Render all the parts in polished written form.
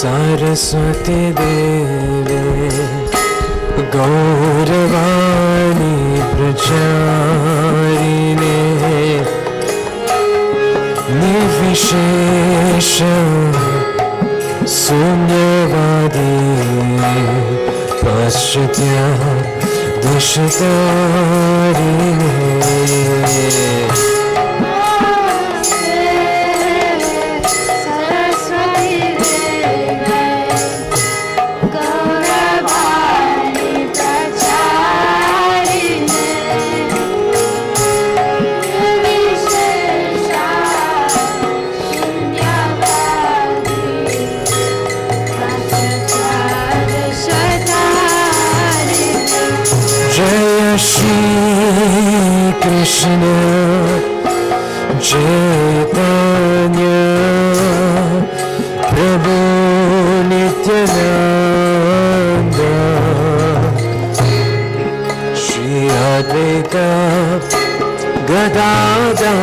सरस्वती देवे गौरवाणी प्रचारिणे निर्विशेष शून्यवादी पाश्चात्य दशतारिणे Krishna Chaitanya Prabhu Nityananda Shri Advaita Gadadhar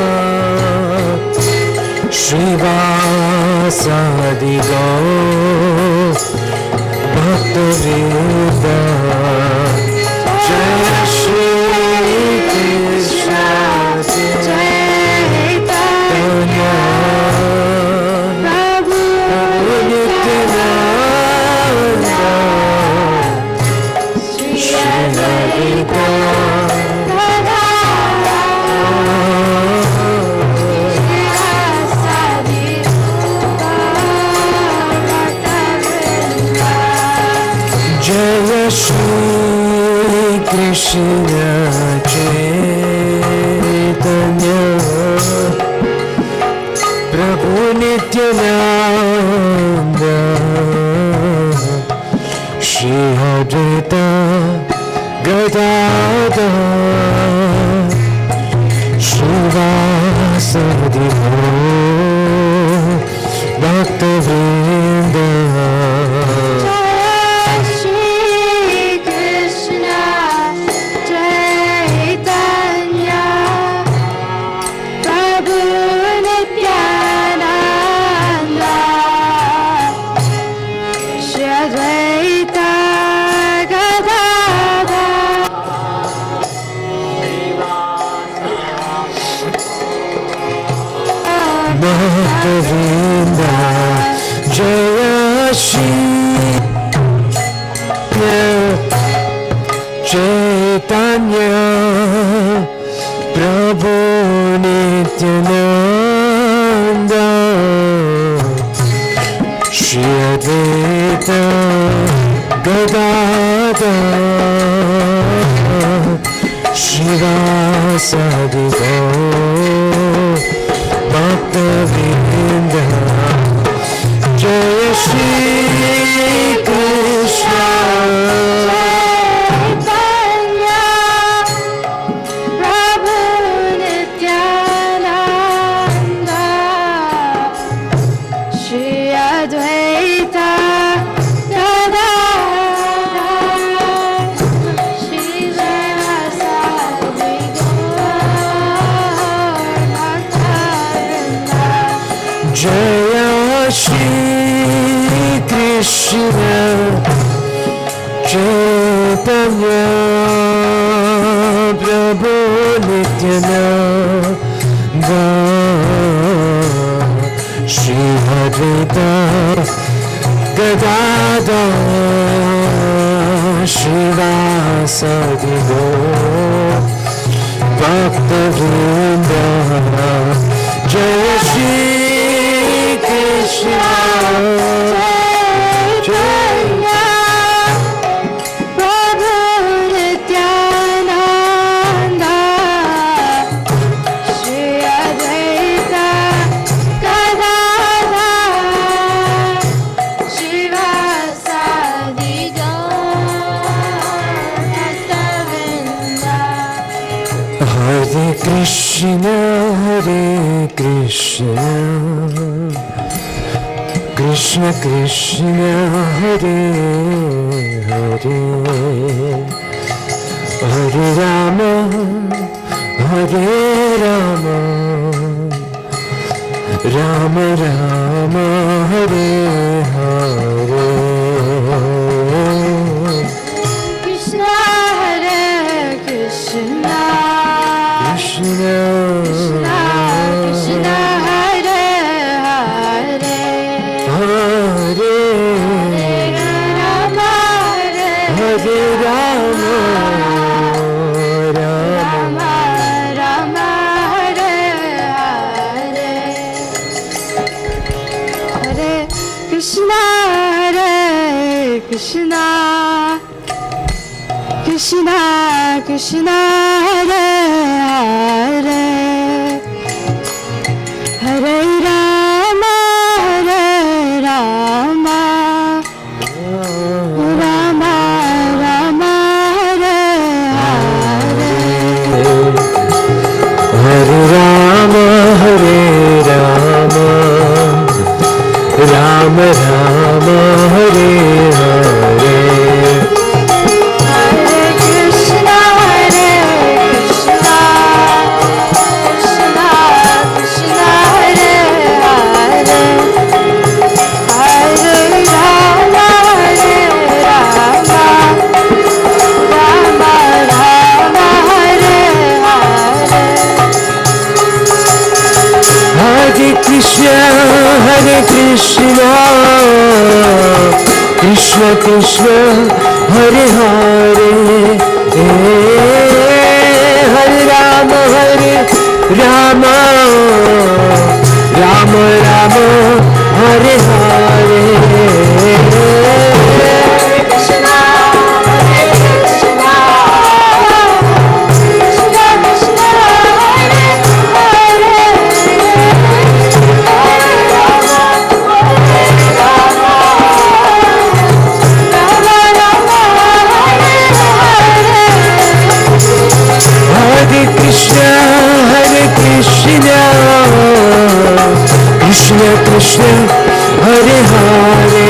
Srivasadi Gaur Bhakta-vrinda Jai Shri Krishna Chaitanya Prabhu Nityananda Shri Advaita Jaya Shri Krishna Chaitanya Prabhu Nityananda Shri Advaita Gadadhar Srivasadi Gaur Bhakta-vrinda Bhakta-vrinda Jaya Shri Chaitanya Prabhu Nityananda Shri Advaita Gadadhar Srivasadi Gaur Bhakta-vrinda Jaya Shri Krishna Chaitanya Prabhu Nityananda Shri Advaita Gadadhar Srivasadi Jaya Shri Krishna Chaitanya Prabhu Nityananda Shri Advaita Gadadhar Srivasadi Gaur Bhakta-vrinda Jaya Shri Krishna Chaitanya Prabhu Nityananda Shri Advaita Gadadhar Srivasadi Gaur Bhakta-vrinda Hare Krishna Hare Krishna Krishna Krishna Hare Hare Hare Rama Hare Rama Rama Rama Hare Hare Krishna, Hare Krishna, Krishna Krishna, Hare Hare, Hare Rama, Hare Rama, Rama Rama, Hare Hare. Hare Rama, Hare Rama, Rama Rama, Hare Hare. Hare Krishna, Hare Krishna, Krishna Krishna, Hare Hare, Hare Rama, Hare Rama, Rama Rama, Hare Hare. Hare Krishna, Hare Krishna, Krishna Krishna, Hare Hare, Hare Rama, Hare Rama, Rama Rama, Hare Hare. Krishna, Hare Krishna, Krishna Krishna, Hare Hare, Hare Rama, Hare Rama, Rama Rama, Hare Hare. Hare Krishna, Hare Krishna, Krishna Krishna, Hare Hare,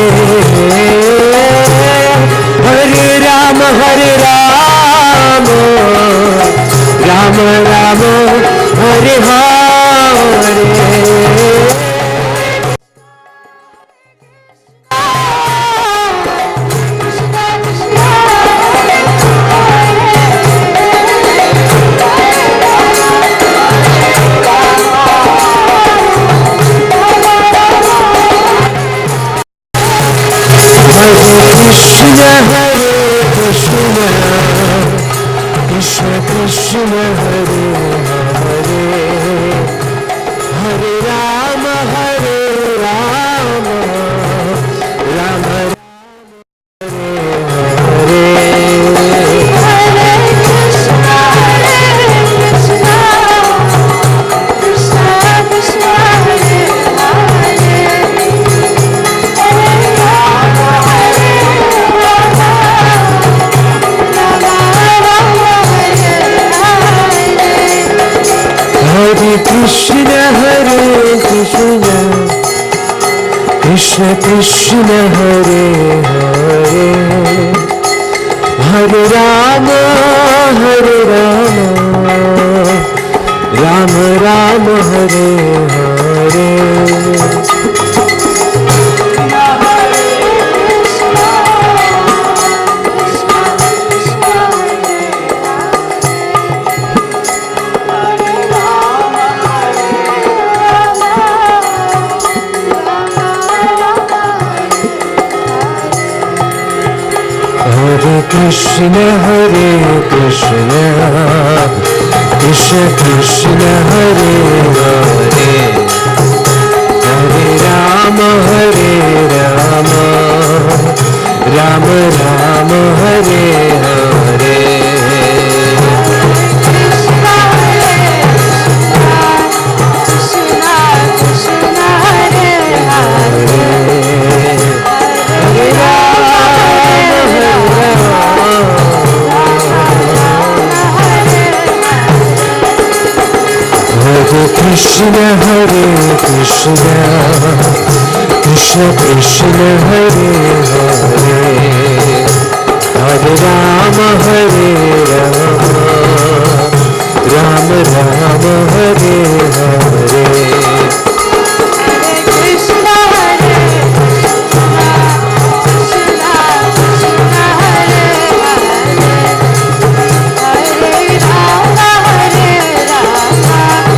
Hare Rama, Hare Rama, Rama Rama, Hare Hare. Krishna Krishna, Hare Krishna, Hare Krishna, Krishna Krishna, Hare Hare, Hare Rama, Hare Rama, Rama Hare. Hare Krishna, Hare Krishna, Krishna Krishna, Hare Hare, Hare Rama, Hare Rama, Rama Rama, Hare Hare. Hare Krishna, Hare Krishna, Krishna Krishna, Hare Hare, Hare Rama, Hare Rama, Rama Rama, Hare Hare. Hare Krishna, Hare Krishna, Krishna Krishna, Hare Hare, Hare Rama, Hare Rama, Rama Rama, Hare Hare. Krishna, Hare Krishna, Krishna Krishna, Hare Hare, Hare Rama, Hare Rama, Hare Krishna, Hare Krishna, Krishna Krishna, Hare Hare, Hare Rama, Hare Rama, Rama Rama, Hare Hare. Krishna, Hare Krishna, Krishna Krishna, Hare Hare, Hare Rama, Hare Rama, Rama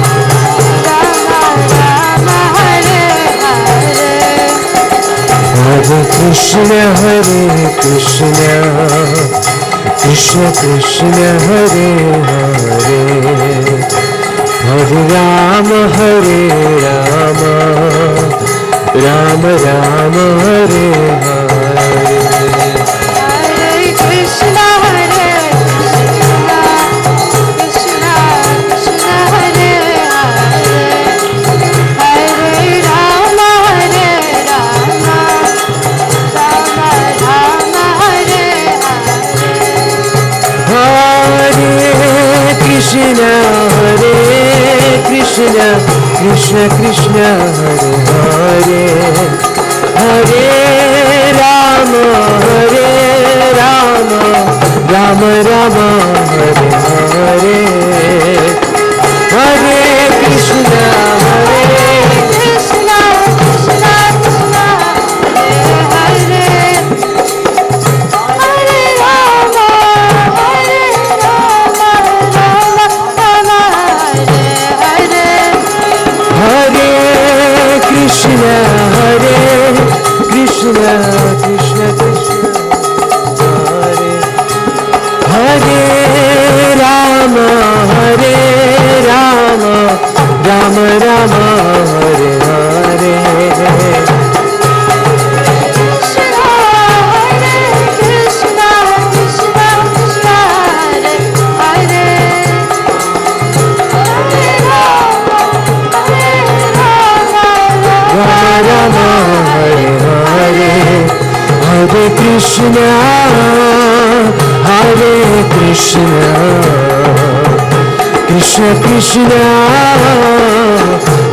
Rama, Hare Hare. Hare Krishna, Hare Krishna, Krishna Krishna, Hare Hare, Hare Rama, Hare Rama, Rama Rama Hare Hare Hare Krishna Hare Krishna Krishna Krishna Hare Hare Hare Rama Hare Rama Rama Rama Hare Hare Hare Krishna Krishna Krishna Hare Hare Hare Rama Rama Rama Hare Hare Hare Krishna Krishna Krishna Krishna Hare Hare Hare Rama Rama Rama Hare Hare Hare Krishna Krishna Krishna Hare Hare Rama Rama Rama Hare Hare Krishna Hare Krishna Krishna Krishna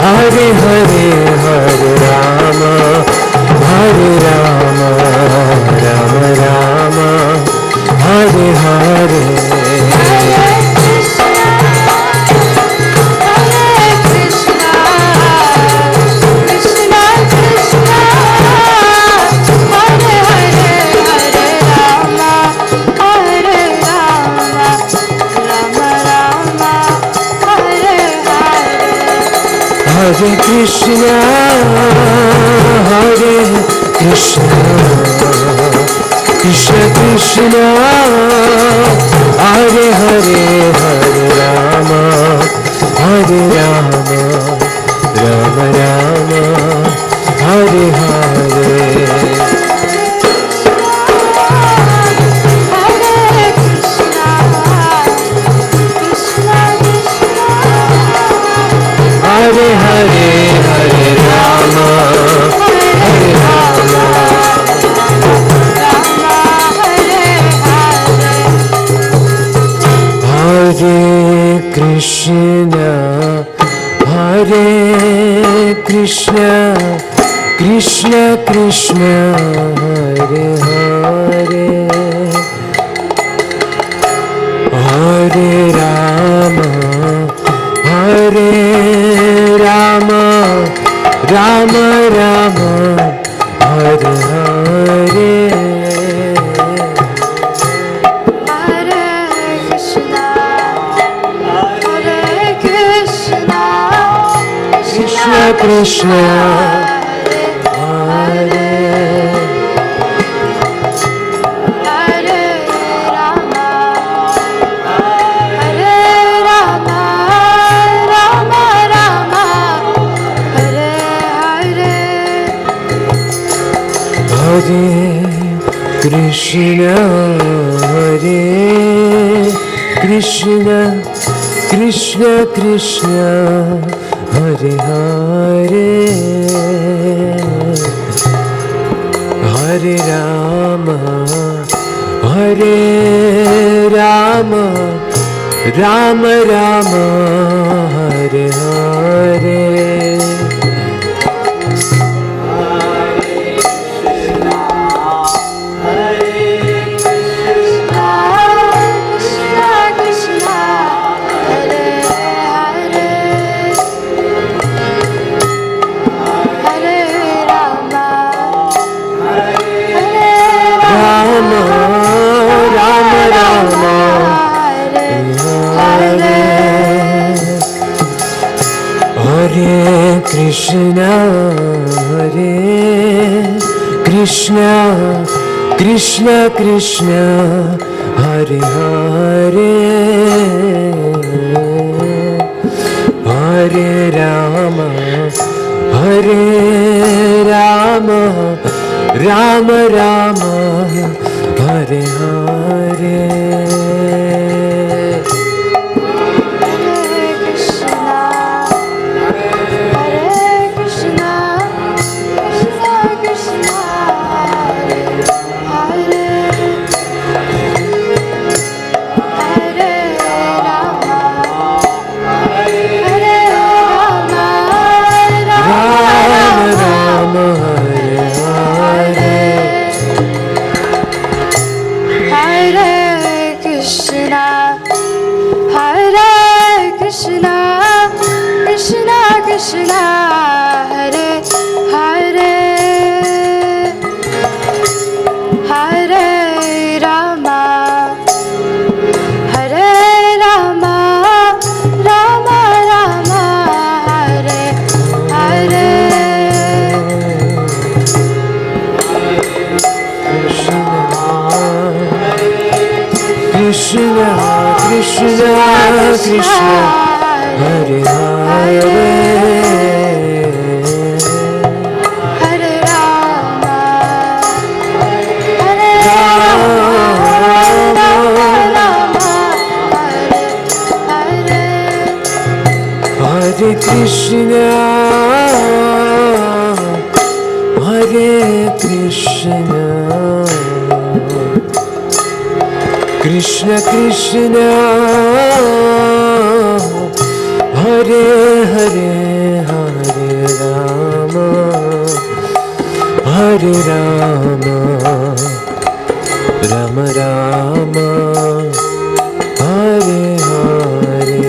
Hare Hare Hare Rama Rama Rama Hare Hare Hare Krishna Krishna Krishna Hare Hare Hare Rama Rama Rama Hare Hare Krishna Krishna Krishna Hare Hare Hare Rama Rama Rama Hare Hare Hare Krishna Krishna Krishna Hare Hare Hare Rama Rama Rama Hare Hare Hare Krishna Krishna Krishna Hare Hare Hare Rama Hare Rama Rama Hare Hare Hare Krishna Krishna Krishna Hare Hare Hare Rama Rama Rama Hare Hare Hare Krishna Krishna Krishna Hare Hare Rama Rama Rama Hare Hare Hare Krishna Krishna Krishna Hare Hare Hare Rama Rama Rama Hare Hare Krishna Krishna Hare Hare Hare Rama Rama Rama Rama Hare Hare Hare Krishna Krishna Krishna Hare Hare Hare Rama Hare Rama, Rama Rama, Hare Hare. Krishna, Krishna, Krishna, Hare Hare, Hare Rama, Hare Hare Krishna, Hare Krishna, Krishna Krishna, Hare Hare, Hare Rama, Hare Rama, Rama Rama, Hare Hare.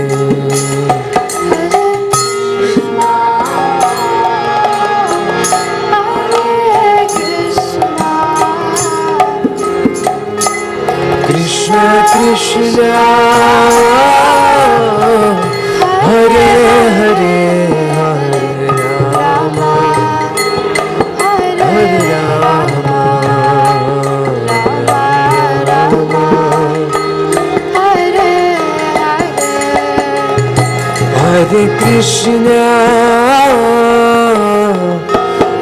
Krishna Krishna, Hare Hare, Hare Rama, Hare Rama, Rama, Hare Krishna,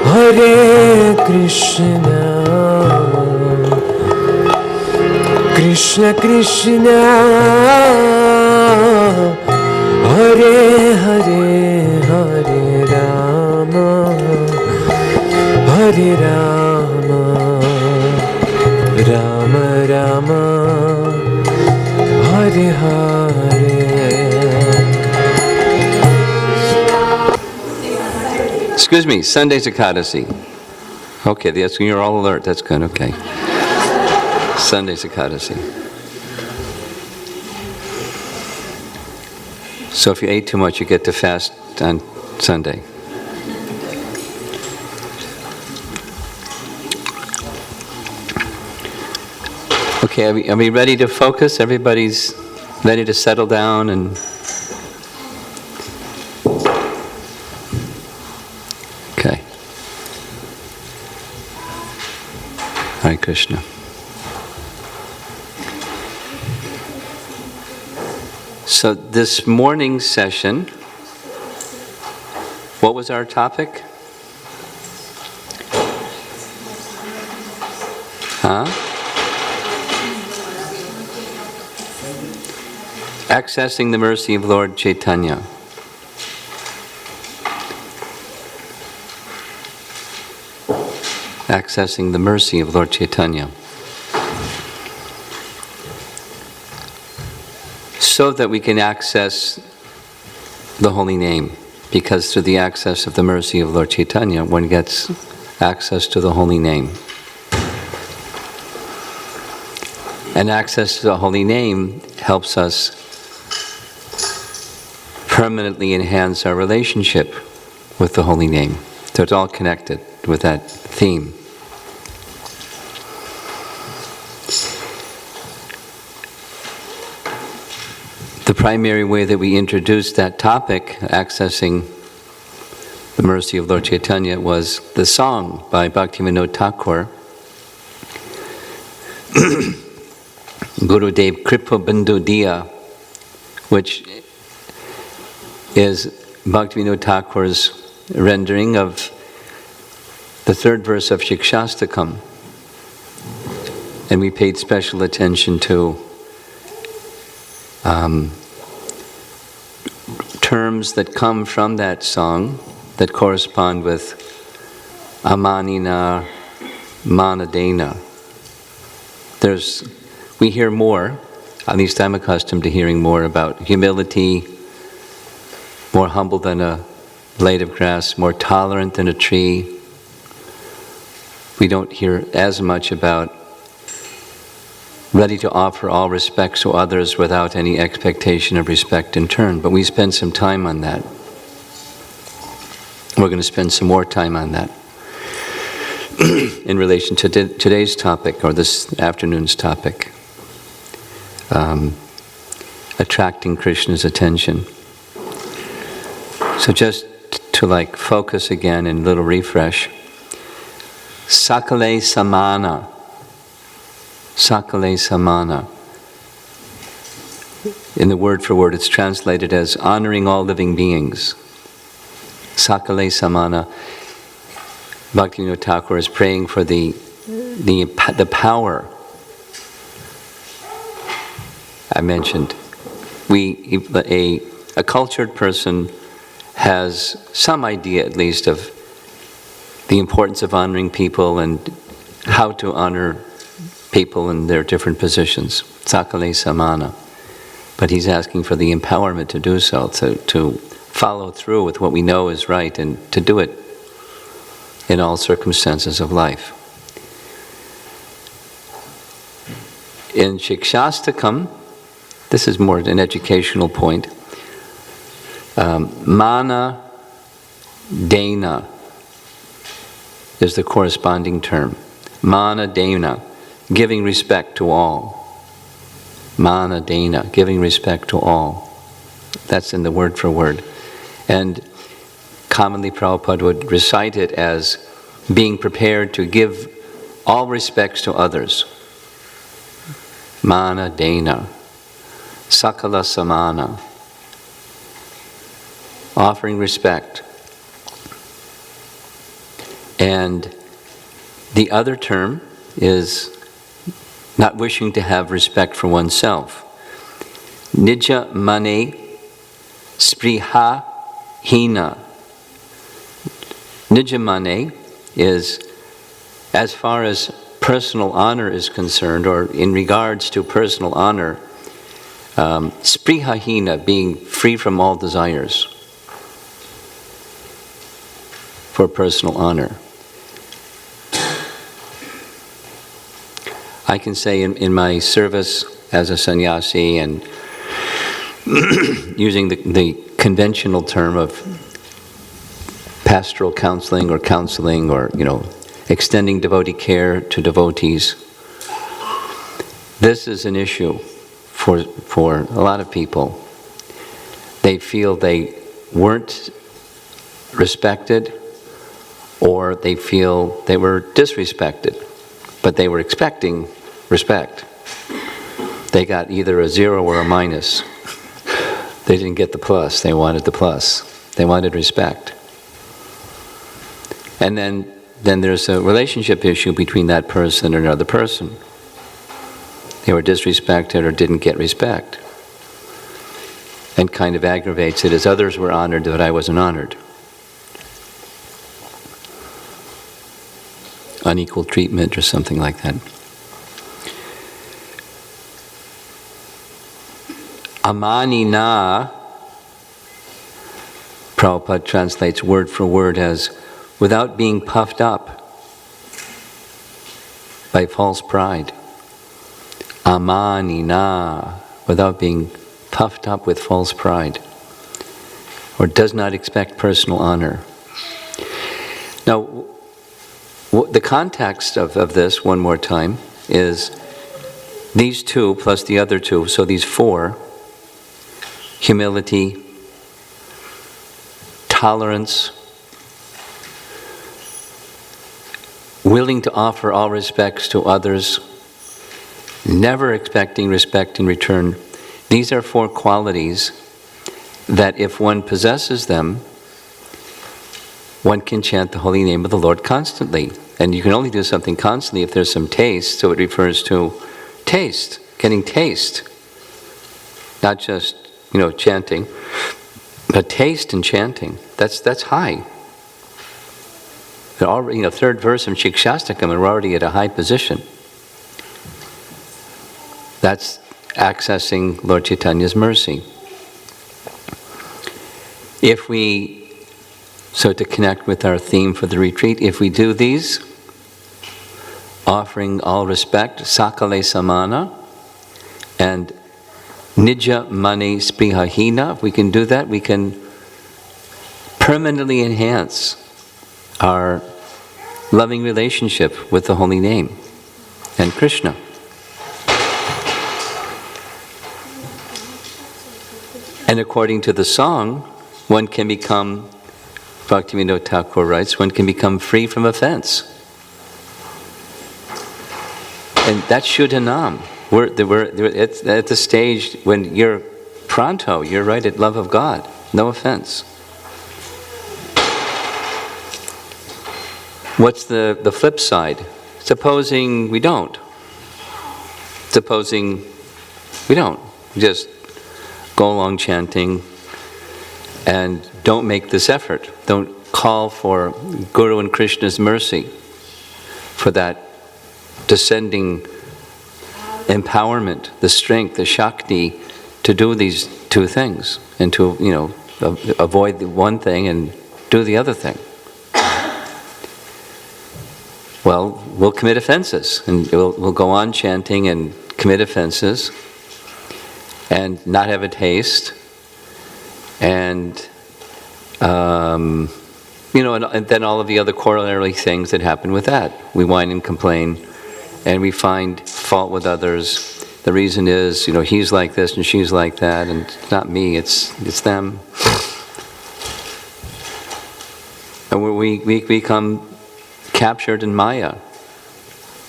Hare Krishna, Krishna Krishna, Hare Hare, Hare Rama, Hare Rama, Rama Rama, Hare Hare. Excuse me, Sunday's Ekadasi. Okay, you're all alert. That's good, okay. Sunday's Ekadasi. So if you ate too much, you get to fast on Sunday. Okay, are we ready to focus? Everybody's ready to settle down and... Okay. Hare Krishna. So this morning's session, what was our topic? Accessing the mercy of Lord Chaitanya. Accessing the mercy of Lord Chaitanya. So that we can access the holy name. Because through the access of the mercy of Lord Chaitanya, one gets access to the holy name. And access to the holy name helps us permanently enhance our relationship with the holy name. So it's all connected with that theme. The primary way that we introduced that topic, accessing the mercy of Lord Chaitanya, was the song by Bhaktivinoda Thakur, Gurudev Kripa Bandhu Diya, which is Bhaktivinoda Thakur's rendering of the third verse of Shikshastakam. And we paid special attention to terms that come from that song that correspond with Amanina, Manadena. We hear more, at least I'm accustomed to hearing more about humility, more humble than a blade of grass, more tolerant than a tree. We don't hear as much about ready to offer all respects to others without any expectation of respect in turn. But we spend some time on that. We're going to spend some more time on that in relation to today's topic, or this afternoon's topic, attracting Krishna's attention. So just to focus again and a little refresh. Sakale samana. Sakale samana. In the word for word, it's translated as honoring all living beings. Sakale samana. Bhaktivinoda Thakur is praying for the power I mentioned. A cultured person has some idea, at least, of the importance of honoring people and how to honor people in their different positions. Sakale samana. But he's asking for the empowerment to do so, to follow through with what we know is right and to do it in all circumstances of life. In Shikshastakam, this is more an educational point, mana dena is the corresponding term. Mana dena, giving respect to all. Mana dena, giving respect to all. That's in the word for word. And commonly Prabhupada would recite it as being prepared to give all respects to others. Mana dena, sakala samana, offering respect. And the other term is not wishing to have respect for oneself. Nija mane spriha hina. Nija mane is, as far as personal honor is concerned, or in regards to personal honor, spriha hina, being free from all desires for personal honor. I can say in my service as a sannyasi, and using the conventional term of pastoral counseling or extending devotee care to devotees, this is an issue for a lot of people. They feel they weren't respected, or they feel they were disrespected, but they were expecting respect. They got either a 0 or a minus. They didn't get the plus, they wanted the plus. They wanted respect. And then there's a relationship issue between that person and another person. They were disrespected or didn't get respect. And kind of aggravates it as others were honored, but I wasn't honored. Unequal treatment or something like that. Amanina, Prabhupada translates word for word as without being puffed up by false pride. Amanina, without being puffed up with false pride, or does not expect personal honor. Now, the context of this, one more time, is these two plus the other two, so these four: humility, tolerance, willing to offer all respects to others, never expecting respect in return. These are four qualities that if one possesses them, one can chant the holy name of the Lord constantly. And you can only do something constantly if there's some taste, so it refers to taste, getting taste. Not just, chanting, but taste in chanting. That's high. Already, third verse of Shikshastakam, we're already at a high position. That's accessing Lord Chaitanya's mercy. So to connect with our theme for the retreat, if we do these, offering all respect, sakale samana, and nija mani sprihahina, if we can do that, we can permanently enhance our loving relationship with the holy name and Krishna. And according to the song, one can become, Bhaktivinoda Thakur writes, one can become free from offense. And that's Shuddhanam. We're at the stage when you're pronto, you're right at love of God, no offense. What's the flip side? Supposing we don't. Supposing we don't. Just go along chanting and don't make this effort. Don't call for Guru and Krishna's mercy, for that descending empowerment, the strength, the Shakti to do these two things and to, avoid the one thing and do the other thing. Well, we'll commit offenses and we'll go on chanting and commit offenses and not have a taste, and and then all of the other corollary things that happen with that. We whine and complain, and we find fault with others. The reason is, he's like this and she's like that, and it's not me, it's them. And we become captured in Maya,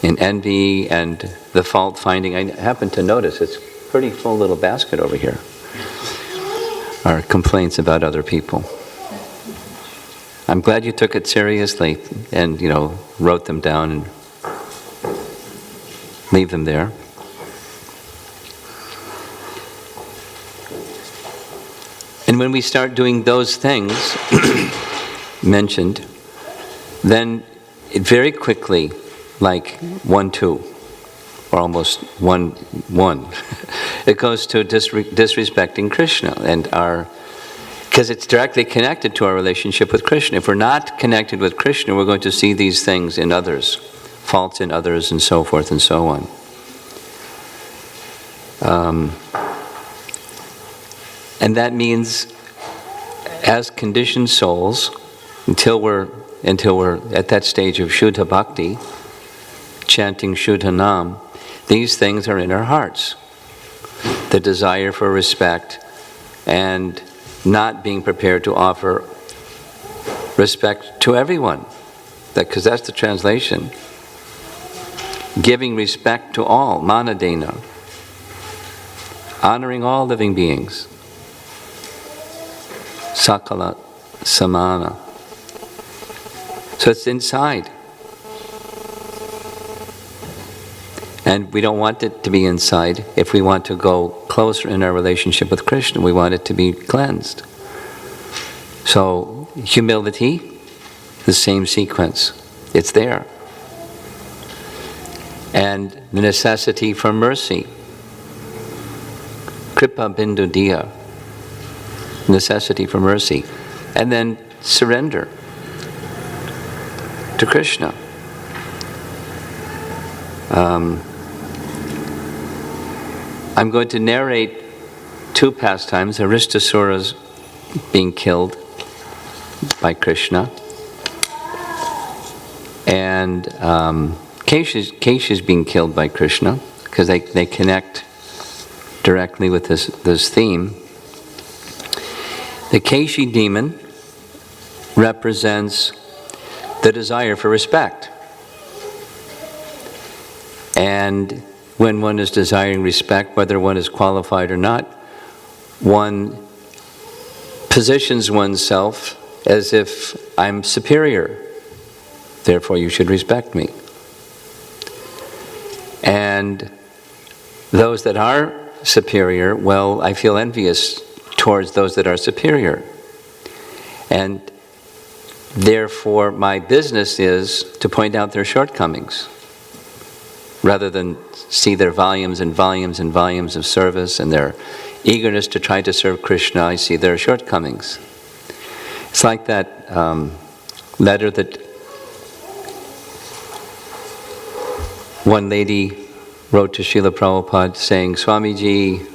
in envy and the fault finding. I happen to notice it's a pretty full little basket over here. Our complaints about other people. I'm glad you took it seriously and, wrote them down and leave them there. And when we start doing those things mentioned, then it very quickly, like 1, 2, or almost 1, 1, it goes to disrespecting Krishna and because it's directly connected to our relationship with Krishna. If we're not connected with Krishna, we're going to see these things in others, faults in others, and so forth and so on. And that means, as conditioned souls, until we're at that stage of Shuddha Bhakti, chanting Shuddha Nam, these things are in our hearts. The desire for respect and not being prepared to offer respect to everyone. Because that's the translation. Giving respect to all, manadena. Honoring all living beings. Sakala samana. So it's inside. And we don't want it to be inside. If we want to go closer in our relationship with Krishna, we want it to be cleansed. So humility, the same sequence. It's there. And the necessity for mercy. Kripa bindu diya. Necessity for mercy. And then surrender to Krishna. I'm going to narrate 2 pastimes, Aristasura's being killed by Krishna, and Kesha's being killed by Krishna, because they connect directly with this theme. The Keshi demon represents the desire for respect. And when one is desiring respect, whether one is qualified or not, one positions oneself as if I'm superior, therefore you should respect me. And those that are superior, well, I feel envious towards those that are superior. And therefore my business is to point out their shortcomings, rather than see their volumes and volumes and volumes of service and their eagerness to try to serve Krishna. I see their shortcomings. It's like that letter that one lady wrote to Srila Prabhupada saying, Swamiji,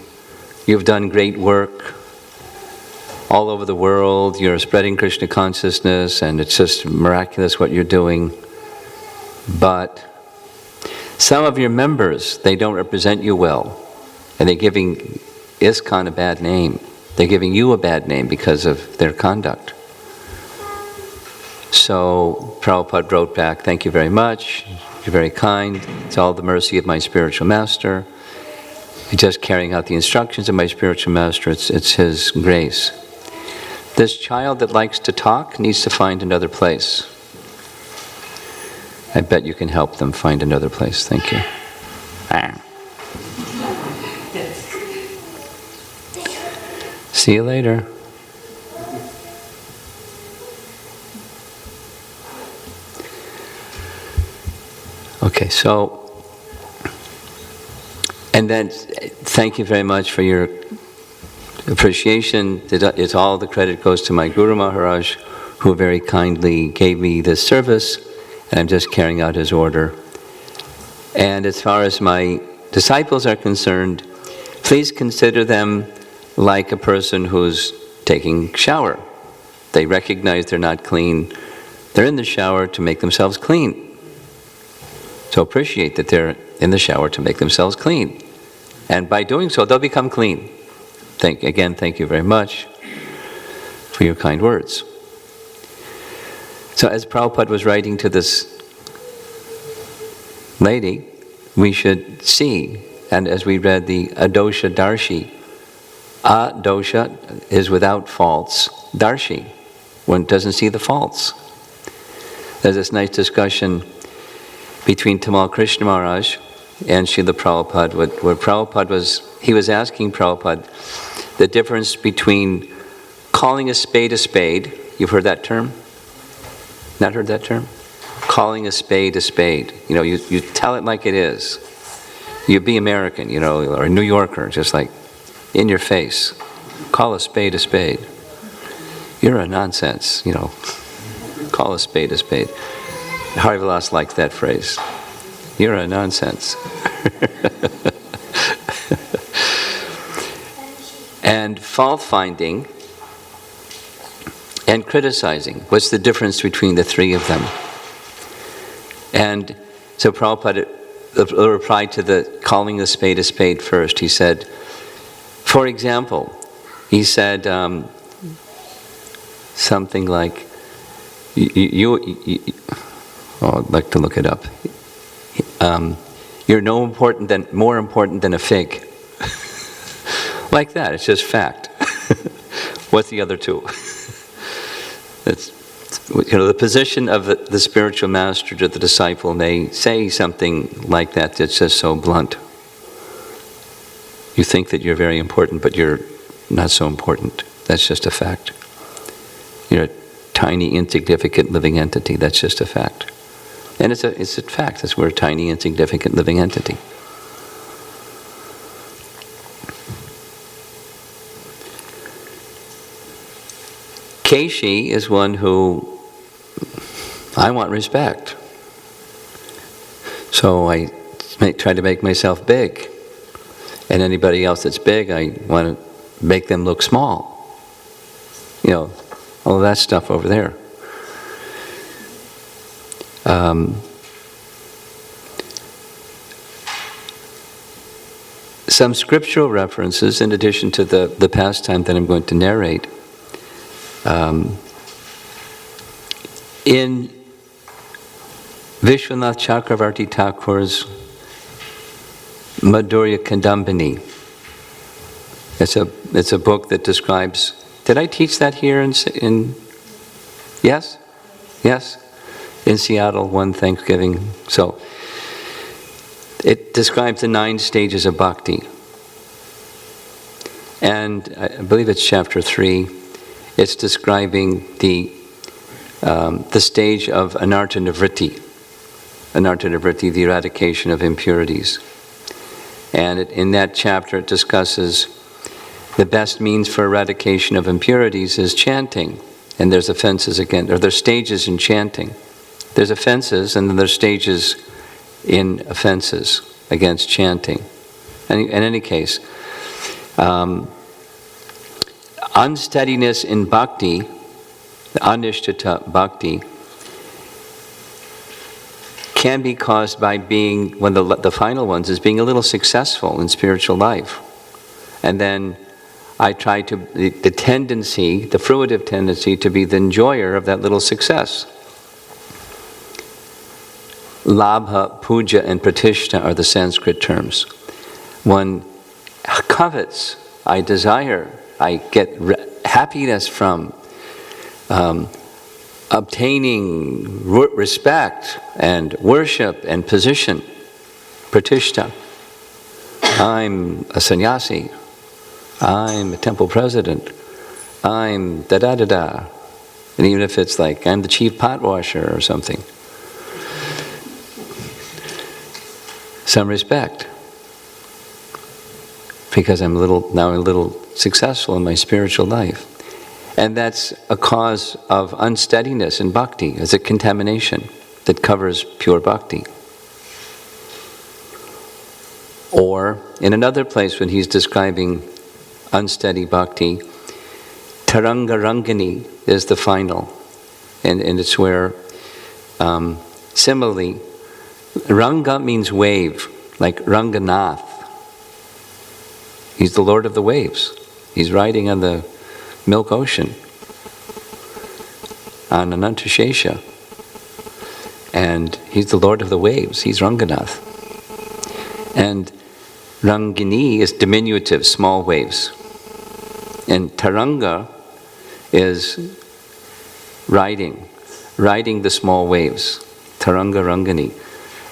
you've done great work all over the world, you're spreading Krishna consciousness, and it's just miraculous what you're doing. But some of your members, they don't represent you well, and they're giving ISKCON a bad name. They're giving you a bad name because of their conduct. So Prabhupada wrote back, thank you very much, you're very kind, it's all the mercy of my spiritual master. I'm just carrying out the instructions of my spiritual master, it's his grace. This child that likes to talk needs to find another place. I bet you can help them find another place. Thank you. See you later. Okay, so, and then thank you very much for your appreciation. It's all the credit goes to my Guru Maharaj, who very kindly gave me this service, and I'm just carrying out his order. And as far as my disciples are concerned, please consider them like a person who's taking a shower. They recognize they're not clean. They're in the shower to make themselves clean. So appreciate that they're in the shower to make themselves clean. And by doing so, they'll become clean. Again, thank you very much for your kind words. So as Prabhupada was writing to this lady, we should see, and as we read the adosha darshi, adosha is without faults, darshi, one doesn't see the faults. There's this nice discussion between Tamal Krishna Maharaj and Srila Prabhupada, where Prabhupada was asking Prabhupada the difference between calling a spade. You've heard that term? Not heard that term? Calling a spade. You know, you tell it like it is. You be American, you know, or a New Yorker, just like in your face. Call a spade. You're a nonsense, you know. Call a spade. Harivilas likes that phrase. You're a nonsense. And fault finding and criticizing. What's the difference between the three of them? And so Prabhupada replied to the calling a spade first. He said, for example, he said something like, I'd like to look it up. You're more important than a fig. Like that, it's just fact. What's the other two? It's, you know, the position of the spiritual master to the disciple, they say something like that that's just so blunt. You think that you're very important, but you're not so important. That's just a fact. You're a tiny, insignificant living entity. That's just a fact. And it's a fact. That's we're a tiny, insignificant living entity. Keshi is one who I want respect. So I try to make myself big. And anybody else that's big, I want to make them look small. You know, all of that stuff over there. Some scriptural references, in addition to the pastime that I'm going to narrate. In Vishwanath Chakravarti Thakur's Madhurya Kandambini, it's a book that describes. Did I teach that here in Yes? Yes? In Seattle, one Thanksgiving. So, it describes the 9 stages of bhakti. And I believe it's chapter 3. It's describing the stage of anartha nivritti. Anartha nivritti, the eradication of impurities. And in that chapter it discusses the best means for eradication of impurities is chanting. And there's offenses again, or there's stages in chanting. There's offenses and then there's stages in offenses against chanting. In any case, unsteadiness in bhakti, anishtata bhakti, can be caused by being, one of the final ones is being a little successful in spiritual life. And then I try to, the tendency, the fruitive tendency to be the enjoyer of that little success. Labha, puja, and pratishtha are the Sanskrit terms. One covets, I desire, I get happiness from obtaining respect and worship and position. Pratishtha. I'm a sannyasi. I'm a temple president. I'm da-da-da-da. And even if it's like, I'm the chief pot washer or something. Some respect. Because I'm now a little successful in my spiritual life. And that's a cause of unsteadiness in bhakti. It's a contamination that covers pure bhakti. Or, in another place when he's describing unsteady bhakti, Taranga Rangani is the final. And it's where, similarly, Ranga means wave, like Ranganath. He's the Lord of the waves. He's riding on the Milk Ocean, on Anantashesha. And he's the Lord of the waves. He's Ranganath. And Rangini is diminutive, small waves. And Taranga is riding the small waves. Taranga Rangani.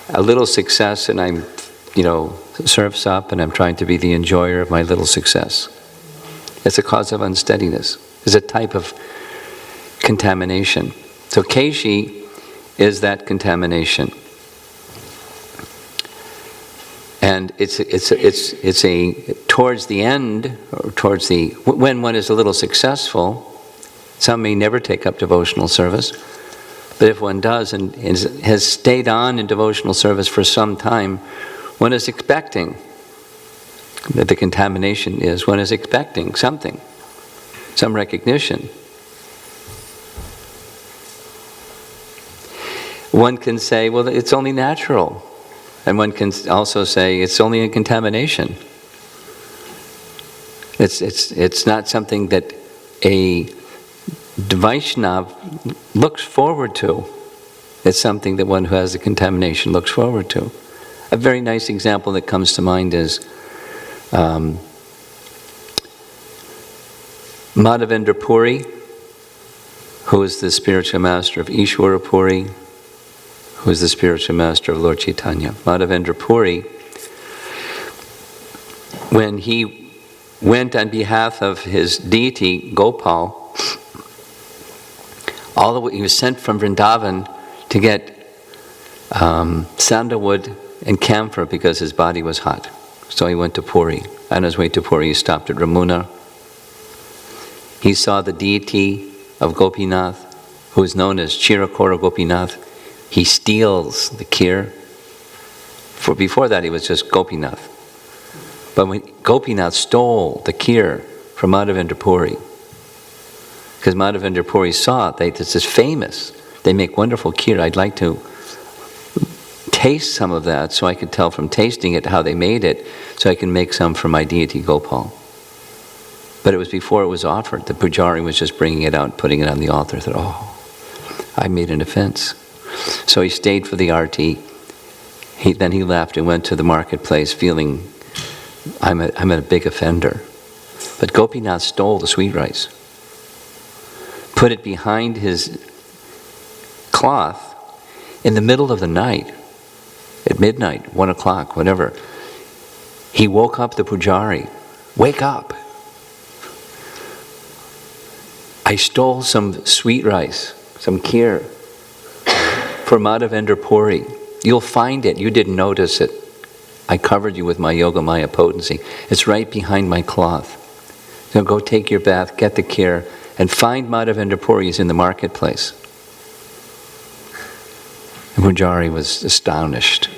A little success and I'm, surf's up and I'm trying to be the enjoyer of my little success. It's a cause of unsteadiness. It's a type of contamination. So Keshi is that contamination. And it's towards the end, or when one is a little successful, some may never take up devotional service, but if one does and has stayed on in devotional service for some time, one is expecting that the contamination is, one is expecting something, some recognition. One can say, well, it's only natural. And one can also say, it's only a contamination. It's not something that a Vaishnava looks forward to. It's something that one who has the contamination looks forward to. A very nice example that comes to mind is Madhavendra Puri, who is the spiritual master of Ishwara Puri, who is the spiritual master of Lord Chaitanya. Madhavendra Puri, when he went on behalf of his deity, Gopal, he was sent from Vrindavan to get sandalwood and camphor because his body was hot. So he went to Puri. On his way to Puri, he stopped at Ramuna. He saw the deity of Gopinath, who is known as Chirakora Gopinath. He steals the kheer. For before that, he was just Gopinath. But when Gopinath stole the kheer from Madhavendra Puri, because Madhavendra Puri saw this is famous. They make wonderful kheer. I'd like to taste some of that so I could tell from tasting it how they made it, so I can make some for my deity Gopal. But it was before it was offered. The pujari was just bringing it out, putting it on the altar. I thought, oh, I made an offense. So he stayed for the arti. Then he left and went to the marketplace feeling, I'm a big offender. But Gopinath stole the sweet rice, put it behind his cloth in the middle of the night, at midnight, 1 o'clock, whatever. He woke up the pujari. Wake up. I stole some sweet rice, some kheer, for Madhavendra Puri. You'll find it. You didn't notice it. I covered you with my Yogamaya potency. It's right behind my cloth. Now go take your bath, get the kheer, and find Madhavendra Puri. He's in the marketplace. The pujari was astonished.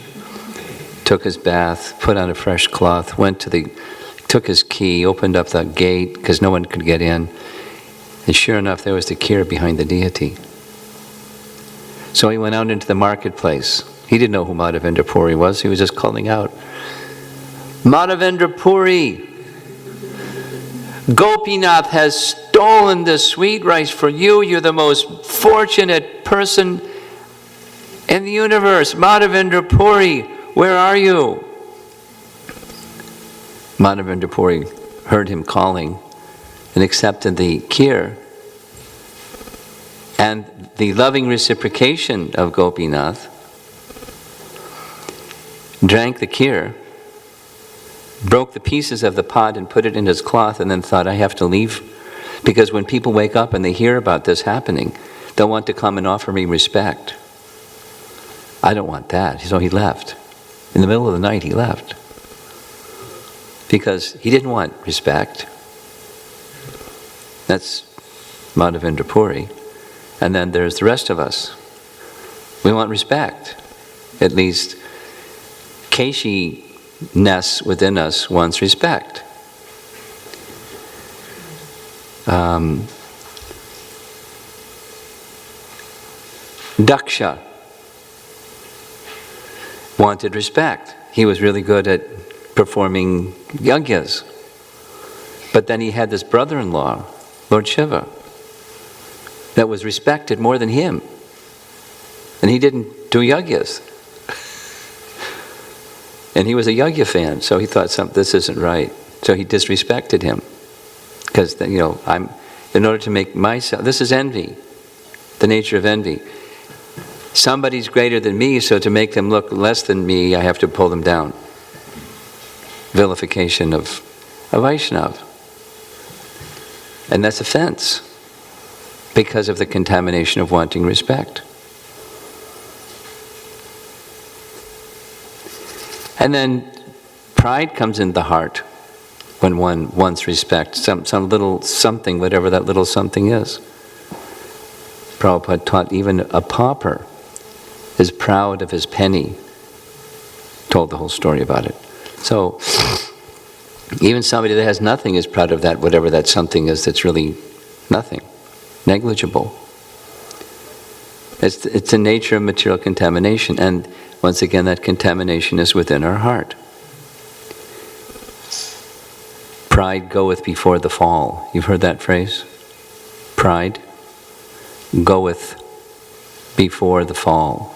Took his bath, put on a fresh cloth, took his key, opened up the gate because no one could get in. And sure enough, there was the kheer behind the deity. So he went out into the marketplace. He didn't know who Madhavendra Puri was. He was just calling out, Madhavendra Puri, Gopinath has stolen this sweet rice for you. You're the most fortunate person in the universe. Madhavendra Puri, where are you? Madhavendra Puri heard him calling and accepted the kheer. And the loving reciprocation of Gopinath, drank the kheer, broke the pieces of the pot and put it in his cloth, and then thought, I have to leave, because when people wake up and they hear about this happening, they'll want to come and offer me respect. I don't want that. So he left. In the middle of the night, he left. Because he didn't want respect. That's Madhavendra Puri. And then there's the rest of us. We want respect. At least Keshi-ness within us wants respect. Daksha wanted respect. He was really good at performing yajnas. But then he had this brother-in-law, Lord Shiva, that was respected more than him. And he didn't do yajnas. And he was a yajna fan, so he thought, this isn't right. So he disrespected him. Because, in order to make myself, this is envy, the nature of envy. Somebody's greater than me, so to make them look less than me, I have to pull them down. Vilification of a Vaishnava. And that's offense, because of the contamination of wanting respect. And then pride comes in the heart when one wants respect, some little something, whatever that little something is. Prabhupada taught even a pauper is proud of his penny. Told the whole story about it. So even somebody that has nothing is proud of that, whatever that something is that's really nothing, negligible. It's the nature of material contamination, and once again, that contamination is within our heart. Pride goeth before the fall. You've heard that phrase? Pride goeth before the fall.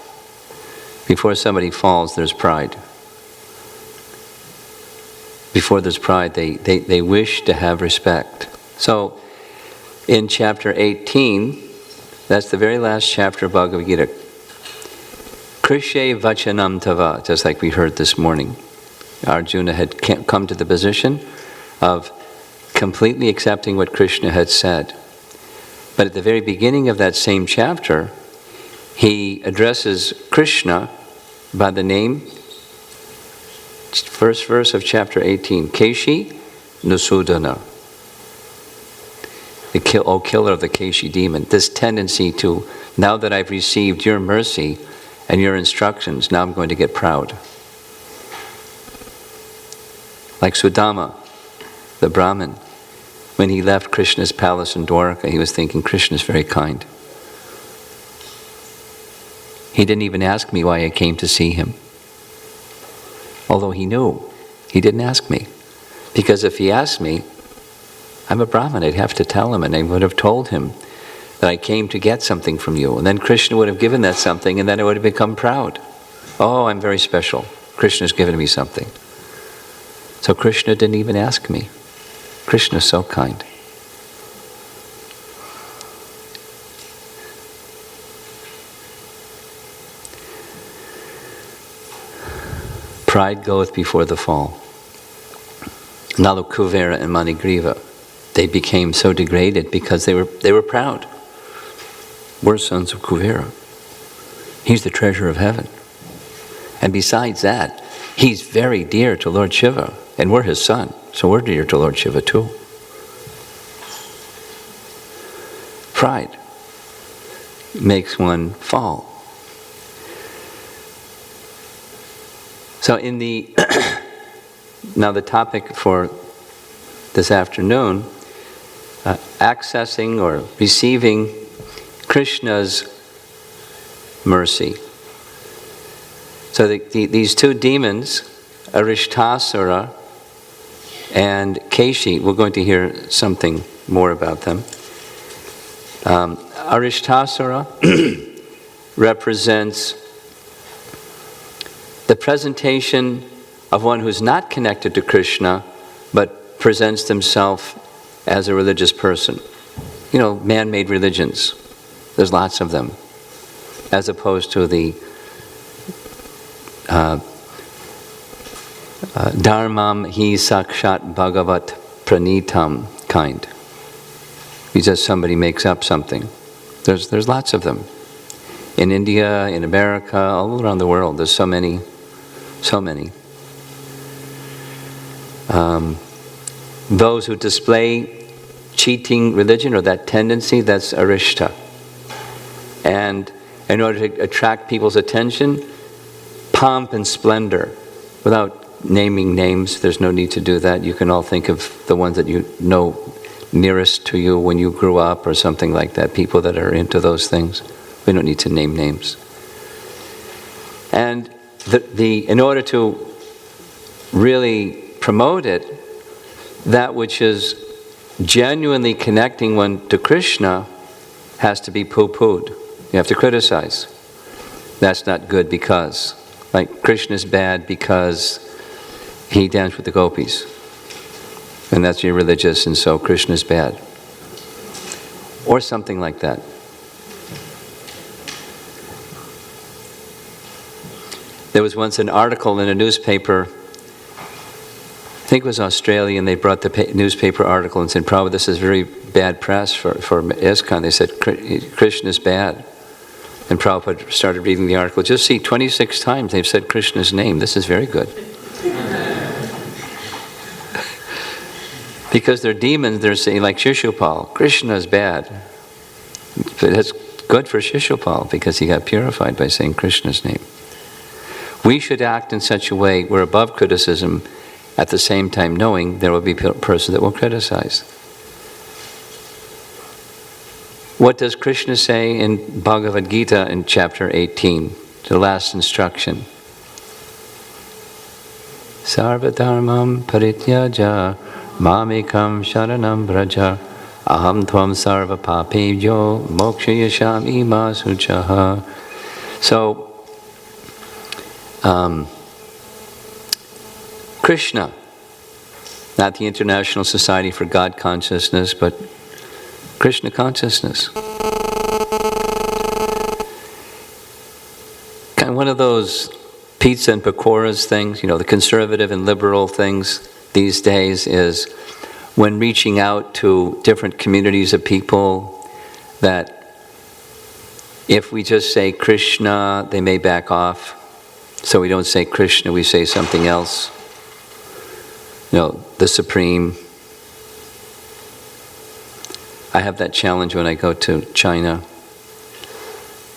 Before somebody falls, there's pride. Before there's pride, they wish to have respect. So, in chapter 18, that's the very last chapter of Bhagavad Gita, Krishe Vachanam Tava, just like we heard this morning. Arjuna had come to the position of completely accepting what Krishna had said. But at the very beginning of that same chapter, he addresses Krishna by the name, first verse of chapter 18, Keshi Nusudana. O killer of the Keshi demon. This tendency to, now that I've received your mercy and your instructions, now I'm going to get proud. Like Sudama, the Brahmin, when he left Krishna's palace in Dwarka, he was thinking, Krishna's very kind. He didn't even ask me why I came to see him. Although he knew, he didn't ask me. Because if he asked me, I'm a Brahmin, I'd have to tell him, and I would have told him that I came to get something from you. And then Krishna would have given that something, and then I would have become proud. Oh, I'm very special. Krishna's given me something. So Krishna didn't even ask me. Krishna's so kind. Pride goeth before the fall. Now the Kuvera and Manigriva, they became so degraded because they were proud. We're sons of Kuvera. He's the treasure of heaven. And besides that, he's very dear to Lord Shiva, and we're his son, so we're dear to Lord Shiva too. Pride makes one fall. So in the now the topic for this afternoon, accessing or receiving Krishna's mercy. So these two demons, Arishtasura and Keshi, we're going to hear something more about them. Arishtasura represents the presentation of one who's not connected to Krishna, but presents himself as a religious person. You know, man-made religions. There's lots of them. As opposed to the Dharmam hi sakshat bhagavat pranitam kind. It's just somebody makes up something. There's lots of them. In India, in America, all around the world, there's so many. Those who display cheating religion or that tendency, that's arishta. And in order to attract people's attention, pomp and splendor. Without naming names, there's no need to do that. You can all think of the ones that you know nearest to you when you grew up or something like that, people that are into those things. We don't need to name names. And in order to really promote it, that which is genuinely connecting one to Krishna has to be poo-pooed. You have to criticize. That's not good because, like, Krishna's bad because he danced with the gopis. And that's irreligious, and so Krishna's bad. Or something like that. There was once an article in a newspaper, I think it was Australian, they brought the newspaper article and said, probably this is very bad press for ISKCON. They said, Krishna's bad. And Prabhupada started reading the article. Just see, 26 times they've said Krishna's name. This is very good. Because they're demons, they're saying, like Shishupal, Krishna's bad. But that's good for Shishupal because he got purified by saying Krishna's name. We should act in such a way we're above criticism, at the same time knowing there will be a person that will criticize. What does Krishna say in Bhagavad Gita in chapter 18, the last instruction? Sarva dharmam parityaja mamekam sharanam braja aham tvam sarva papebhyo mokshayashami ma suchaha. So, Krishna, not the International Society for God Consciousness, but Krishna consciousness. Kind of one of those pizza and pakoras things, you know, the conservative and liberal things these days is when reaching out to different communities of people that if we just say Krishna, they may back off. So we don't say Krishna, we say something else. You know, the Supreme. I have that challenge when I go to China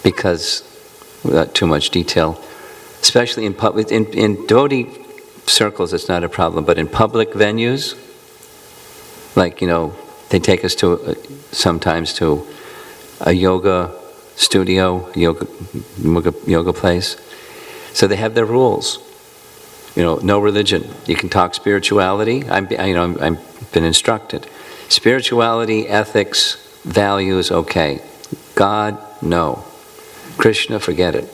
because, without too much detail, especially in public, in devotee circles it's not a problem, but in public venues, like, you know, they take us to sometimes to a yoga studio, yoga place. So they have their rules. You know, no religion. You can talk spirituality. I've been instructed. Spirituality, ethics, values, okay. God, no. Krishna, forget it.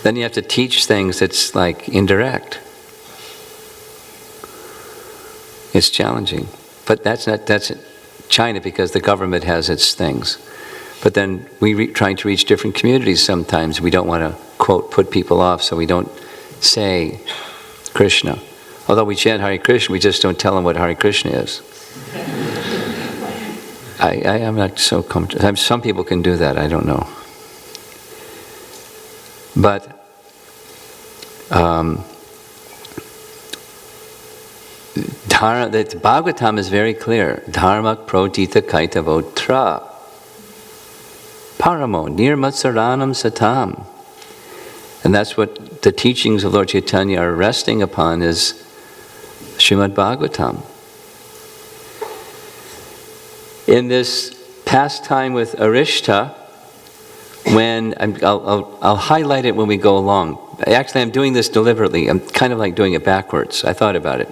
Then you have to teach things that's like indirect. It's challenging. But that's China because the government has its things. But then trying to reach different communities sometimes, we don't want to quote, put people off so we don't say Krishna. Although we chant Hare Krishna, we just don't tell them what Hare Krishna is. I am not so comfortable. Some people can do that, I don't know. But the Bhagavatam is very clear. Dharma prodita kaitavotra paramo nirmatsaranam satam. And that's what the teachings of Lord Chaitanya are resting upon, is Srimad Bhagavatam. In this pastime with Arishta, when I'll highlight it when we go along. Actually, I'm doing this deliberately. I'm kind of like doing it backwards. I thought about it.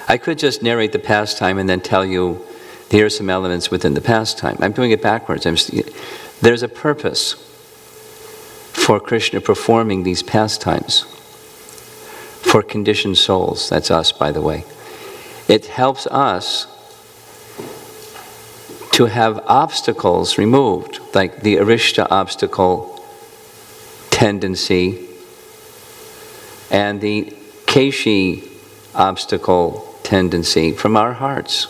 I could just narrate the pastime and then tell you, here are some elements within the pastime. I'm doing it backwards. There's a purpose for Krishna performing these pastimes for conditioned souls. That's us, by the way. It helps us to have obstacles removed, like the Arishta obstacle tendency and the Keshi obstacle tendency from our hearts.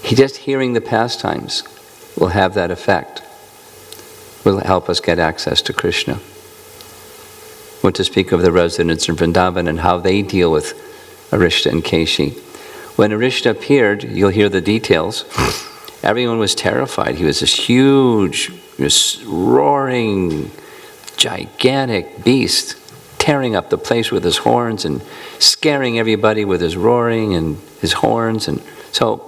Just hearing the pastimes will have that effect, will help us get access to Krishna. What to speak of the residents in Vrindavan and how they deal with Arishta and Keshi. When Arishta appeared, you'll hear the details, everyone was terrified. He was this huge, this roaring, gigantic beast, tearing up the place with his horns and scaring everybody with his roaring and his horns. And so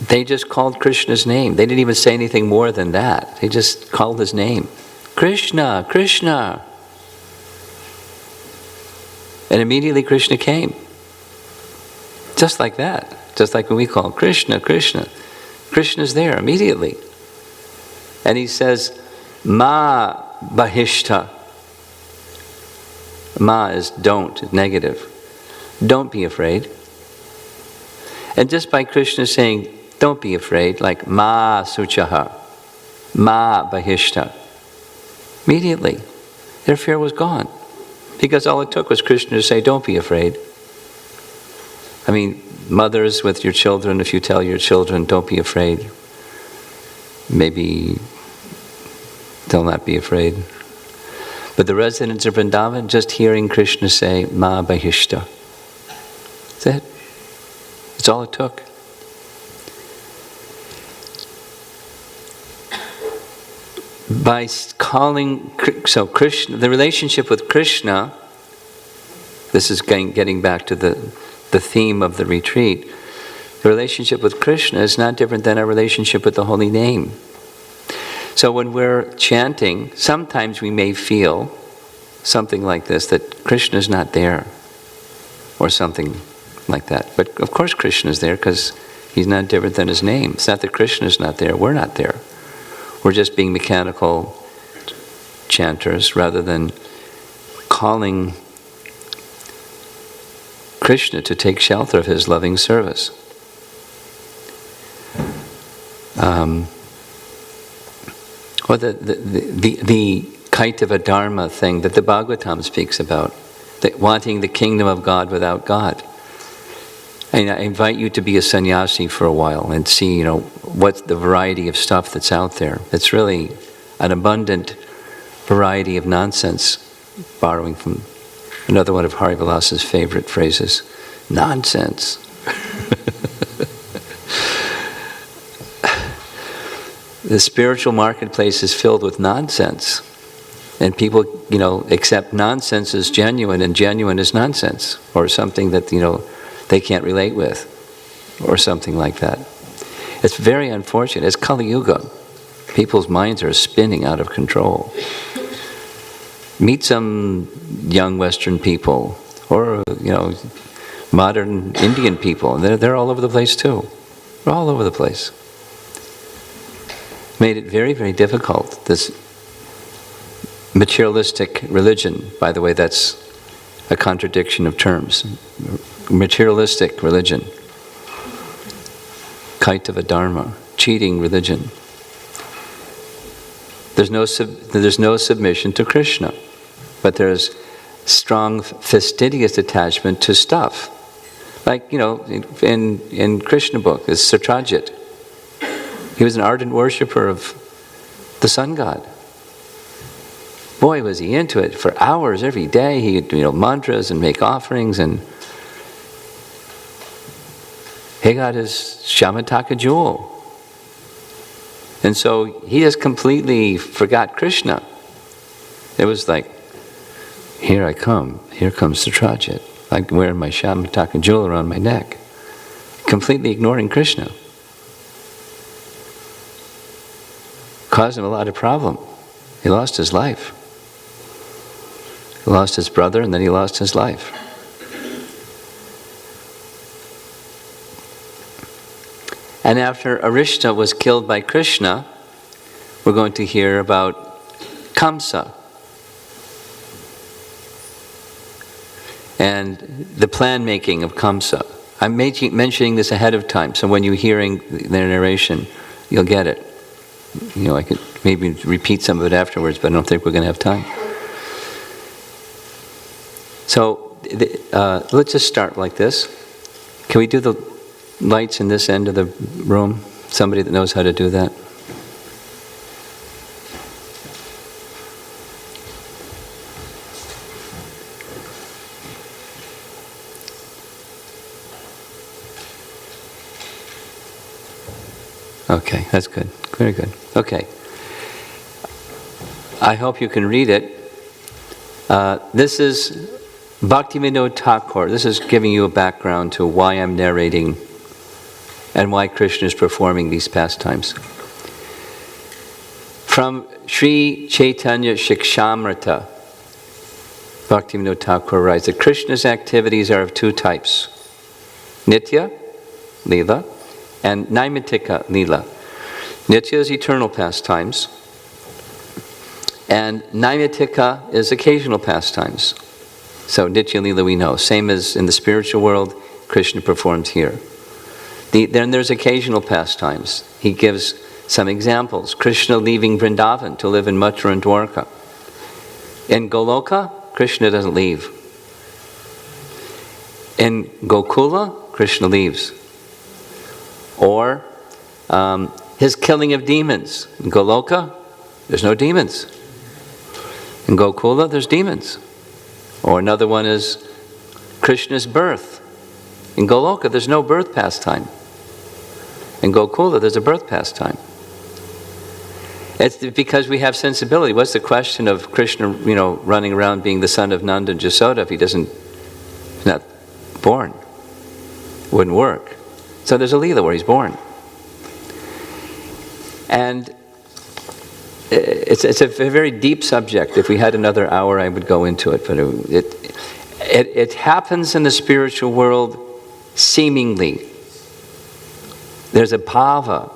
they just called Krishna's name. They didn't even say anything more than that. They just called his name. Krishna, Krishna. And immediately Krishna came. Just like that. Just like when we call Krishna, Krishna. Krishna's there immediately. And he says, Ma bahishta. Ma is don't, negative. Don't be afraid. And just by Krishna saying, don't be afraid, like Ma suchaha, Ma bahishta, immediately their fear was gone. Because all it took was Krishna to say, don't be afraid. I mean, mothers with your children, if you tell your children, don't be afraid, maybe they'll not be afraid. But the residents of Vrindavan, just hearing Krishna say, Ma bahishta, that's it. That's all it took. By calling, so Krishna, the relationship with Krishna, this is getting back to the theme of the retreat. The relationship with Krishna is not different than our relationship with the holy name. So when we're chanting, sometimes we may feel something like this, that Krishna is not there, or something like that. But of course Krishna is there, because he's not different than his name. It's not that Krishna is not there, we're not there. We're just being mechanical chanters rather than calling Krishna to take shelter of his loving service. Or the Kaitava Dharma thing that the Bhagavatam speaks about, that wanting the kingdom of God without God. And I invite you to be a sannyasi for a while and see, what's the variety of stuff that's out there. It's really an abundant variety of nonsense, borrowing from another one of Hari Vilas's favorite phrases, nonsense. The spiritual marketplace is filled with nonsense. And people, accept nonsense as genuine, and genuine as nonsense, or something that, they can't relate with, or something like that. It's very unfortunate. It's Kali Yuga. People's minds are spinning out of control. Meet some young Western people, or modern Indian people, and they're all over the place too. They're all over the place. Made it very, very difficult. This materialistic religion, by the way, that's a contradiction of terms. Materialistic religion, Kaitava Dharma, cheating religion, There's no submission to Krishna, but there's strong fastidious attachment to stuff. Like, in Krishna book, is Satyajit. He was an ardent worshipper of the sun god. Boy, was he into it. For hours every day, he'd mantras and make offerings, and he got his Shamataka jewel. And so he just completely forgot Krishna. It was like, here I come, here comes Satyajit. I'm wearing my Shamataka jewel around my neck. Completely ignoring Krishna. Caused him a lot of problem. He lost his life. He lost his brother, and then he lost his life. And after Arishta was killed by Krishna, we're going to hear about Kamsa. And the plan making of Kamsa. I'm mentioning this ahead of time, so when you're hearing the narration, you'll get it. I could maybe repeat some of it afterwards, but I don't think we're going to have time. So let's just start like this. Can we do the lights in this end of the room? Somebody that knows how to do that? Okay, that's good. Very good. Okay. I hope you can read it. This is Bhaktivinoda Thakur. This is giving you a background to why I'm narrating and why Krishna is performing these pastimes. From Sri Chaitanya Shikshamrita, Bhaktivinoda Thakur writes that Krishna's activities are of two types: Nitya, Leela, and Naimittika, Leela. Nitya is eternal pastimes, and Naimittika is occasional pastimes. So Nitya Leela we know. Same as in the spiritual world, Krishna performs here. Then there's occasional pastimes. He gives some examples. Krishna leaving Vrindavan to live in Mathura and Dwarka. In Goloka, Krishna doesn't leave. In Gokula, Krishna leaves. Or his killing of demons. In Goloka, there's no demons. In Gokula, there's demons. Or another one is Krishna's birth. In Goloka, there's no birth pastime. In Gokula, there's a birth pastime. It's because we have sensibility. What's the question of Krishna, running around being the son of Nanda and Jasoda if he's not born? It wouldn't work. So there's a Leela where he's born. And it's a very deep subject. If we had another hour, I would go into it. But it happens in the spiritual world seemingly. There's a bhava.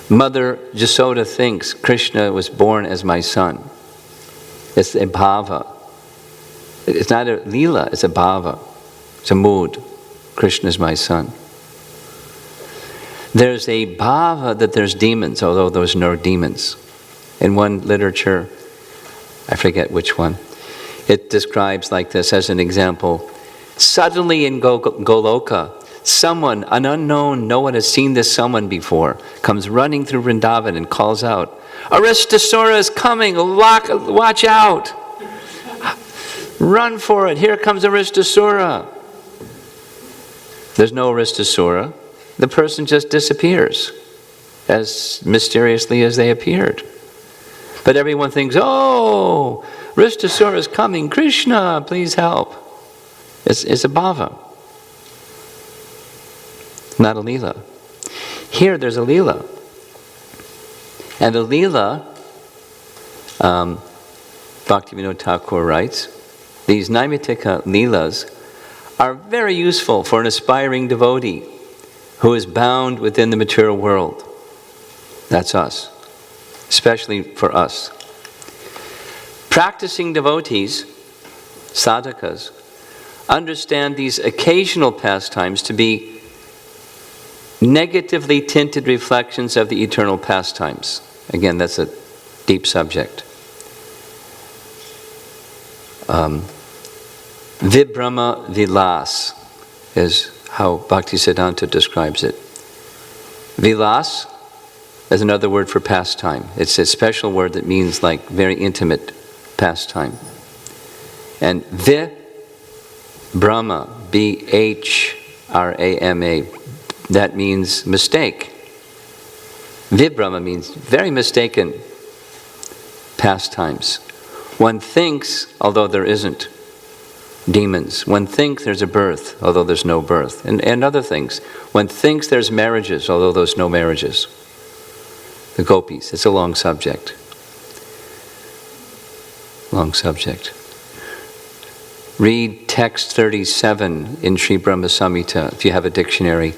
Mother Jasoda thinks Krishna was born as my son. It's a bhava. It's not a Leela, it's a bhava. It's a mood. Krishna is my son. There's a bhava that there's demons, although there's no demons. In one literature, I forget which one, it describes like this as an example. Suddenly in Goloka, someone, an unknown, no one has seen this someone before, comes running through Vrindavan and calls out, "Aristasura is coming, watch out! Run for it, here comes Aristasura." There's no Aristasura. The person just disappears as mysteriously as they appeared. But everyone thinks, "Oh, Aristasura is coming, Krishna, please help." It's a bhava, not a Leela. Here there's a Leela. And the Leela, Bhaktivinoda Thakur writes, these Naimittika Leelas are very useful for an aspiring devotee who is bound within the material world. That's us, especially for us. Practicing devotees, sadhakas, understand these occasional pastimes to be negatively tinted reflections of the eternal pastimes. Again, that's a deep subject. Vibrama Vilas is how Bhaktisiddhanta describes it. Vilas is another word for pastime. It's a special word that means like very intimate pastime. And Brahma, Bhrama, that means mistake. Vibrama means very mistaken pastimes. One thinks, although there isn't. Demons. One thinks there's a birth, although there's no birth. And other things. One thinks there's marriages, although there's no marriages. The gopis. It's a long subject. Long subject. Read text 37 in Sri Brahma Samhita, if you have a dictionary.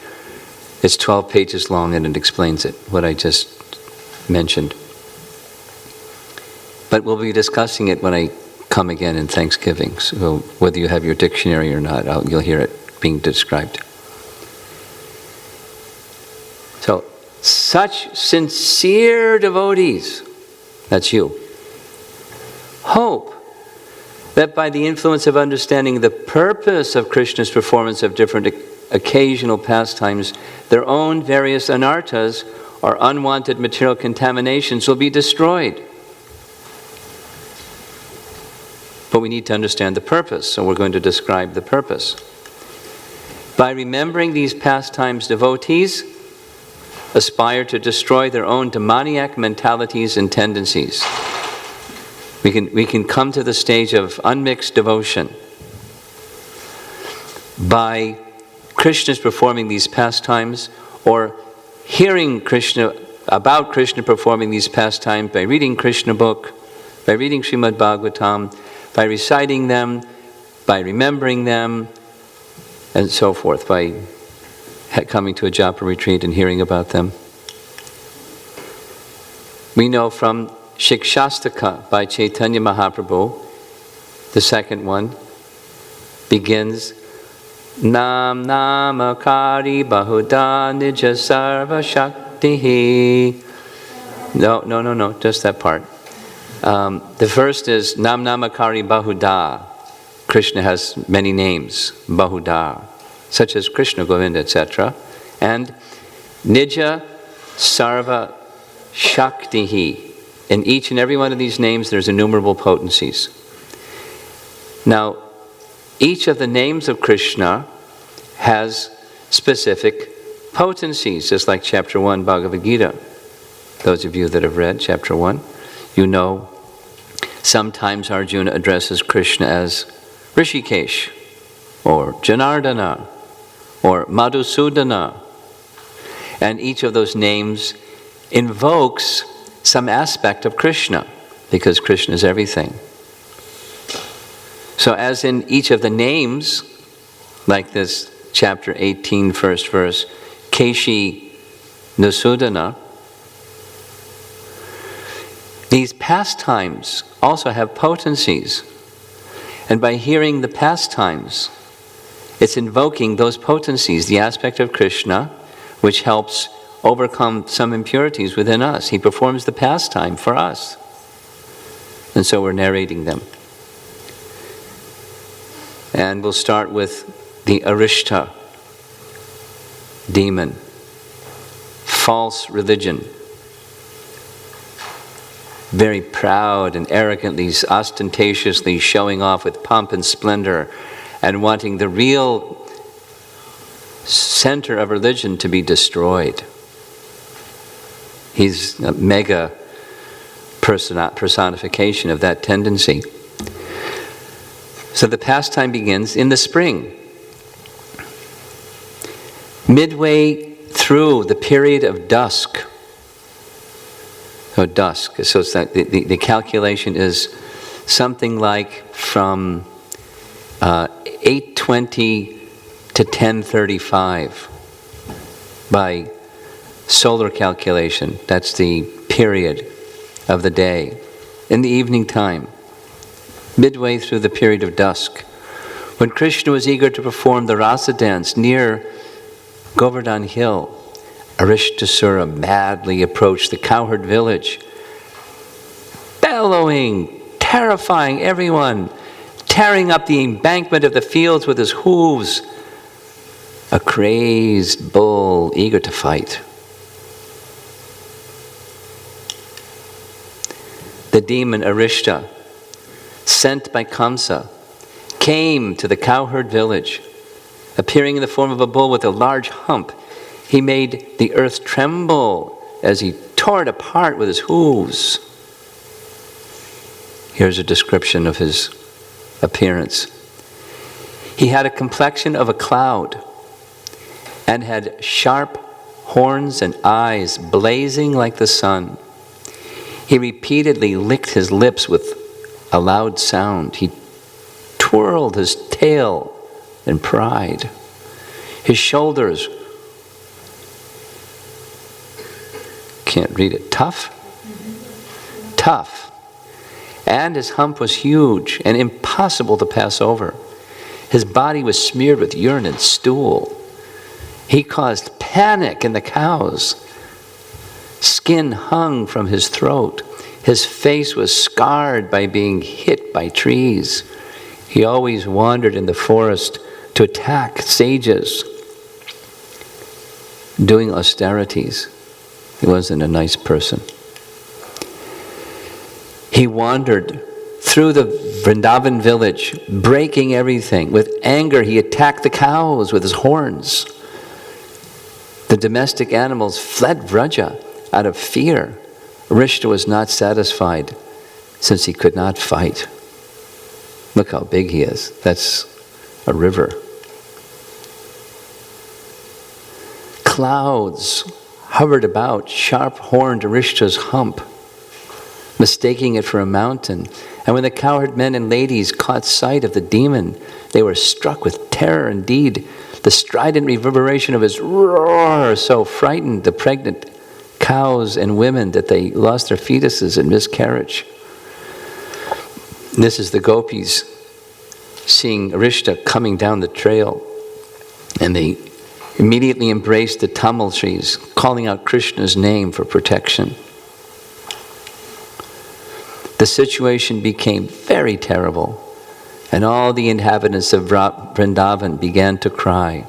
It's 12 pages long and it explains it, what I just mentioned. But we'll be discussing it when I come again in Thanksgiving. So whether you have your dictionary or not, you'll hear it being described. So, such sincere devotees, that's you, hope that by the influence of understanding the purpose of Krishna's performance of different occasional pastimes, their own various anarthas or unwanted material contaminations will be destroyed. But we need to understand the purpose, so we're going to describe the purpose. By remembering these pastimes, devotees aspire to destroy their own demoniac mentalities and tendencies. We can come to the stage of unmixed devotion. By Krishna's performing these pastimes, or hearing about Krishna performing these pastimes by reading Krishna book, by reading Srimad Bhagavatam, by reciting them, by remembering them, and so forth, by coming to a japa retreat and hearing about them. We know from Shikshastaka by Chaitanya Mahaprabhu, the second one, begins Nam Namakari Bahuda Nija Sarva Shaktihi. No, just that part. The first is Nam Namakari Bahuda. Krishna has many names, Bahuda, such as Krishna, Govinda, etc. And Nija Sarva Shaktihi. In each and every one of these names, there's innumerable potencies. Now, each of the names of Krishna has specific potencies, just like chapter 1 Bhagavad Gita. Those of you that have read chapter 1, you know sometimes Arjuna addresses Krishna as Rishikesh, or Janardana, or Madhusudana. And each of those names invokes some aspect of Krishna, because Krishna is everything. So as in each of the names, like this chapter 18, first verse, Keshi Nusudana, these pastimes also have potencies. And by hearing the pastimes, it's invoking those potencies, the aspect of Krishna, which helps overcome some impurities within us. He performs the pastime for us. And so we're narrating them. And we'll start with the Arishta demon, false religion. Very proud and arrogantly, ostentatiously showing off with pomp and splendor and wanting the real center of religion to be destroyed. He's a mega personification of that tendency. So the pastime begins in the spring. Midway through the period of dusk. So dusk. So it's like the calculation is something like from 8:20 to 10:35 by solar calculation. That's the period of the day. In the evening time, midway through the period of dusk, when Krishna was eager to perform the rasa dance near Govardhan Hill, Arishtasura madly approached the cowherd village bellowing, terrifying everyone, tearing up the embankment of the fields with his hooves. A crazed bull eager to fight. The demon Arishta, sent by Kamsa, came to the cowherd village. Appearing in the form of a bull with a large hump, he made the earth tremble as he tore it apart with his hooves. Here's a description of his appearance. He had a complexion of a cloud and had sharp horns and eyes blazing like the sun. He repeatedly licked his lips with a loud sound. He twirled his tail in pride. His shoulders, can't read it, tough? Tough. And his hump was huge and impossible to pass over. His body was smeared with urine and stool. He caused panic in the cows. Skin hung from his throat. His face was scarred by being hit by trees. He always wandered in the forest to attack sages, doing austerities. He wasn't a nice person. He wandered through the Vrindavan village, breaking everything. With anger, he attacked the cows with his horns. The domestic animals fled Vraja out of fear. Arishta was not satisfied since he could not fight. Look how big he is. That's a river. Clouds hovered about sharp-horned Arishta's hump, mistaking it for a mountain. And when the cowherd men and ladies caught sight of the demon, they were struck with terror indeed. The strident reverberation of his roar so frightened the pregnant cows and women that they lost their fetuses in miscarriage. This is the gopis seeing Arishta coming down the trail, and they immediately embraced the tamal trees, calling out Krishna's name for protection. The situation became very terrible, and all the inhabitants of Vrindavan began to cry,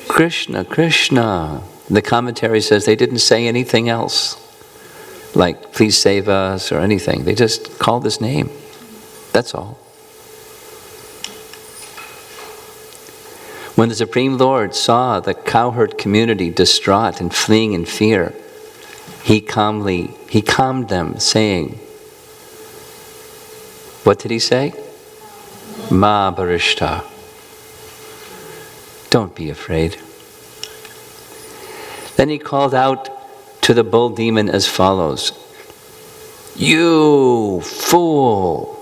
Krishna, Krishna. The commentary says they didn't say anything else, like please save us or anything. They just called his name. That's all. When the Supreme Lord saw the cowherd community distraught and fleeing in fear, he calmed them, saying, what did he say? Ma Barishta. Don't be afraid. Then he called out to the bull demon as follows, you fool!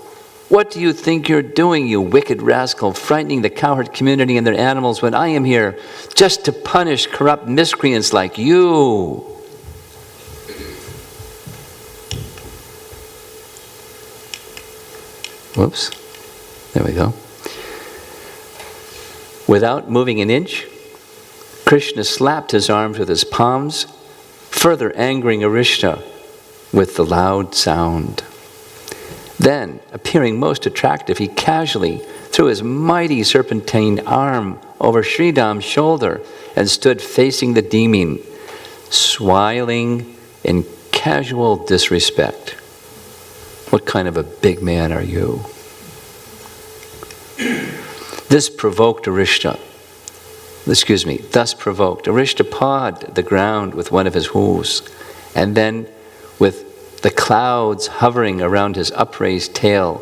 What do you think you're doing, you wicked rascal, frightening the cowherd community and their animals when I am here just to punish corrupt miscreants like you? Whoops. There we go. Without moving an inch, Krishna slapped his arms with his palms, further angering Arishta with the loud sound. Then, appearing most attractive, he casually threw his mighty serpentine arm over Sridham's shoulder and stood facing the demon, smiling in casual disrespect. What kind of a big man are you? Thus provoked, Arishta pawed the ground with one of his hooves, and then with the clouds hovering around his upraised tail,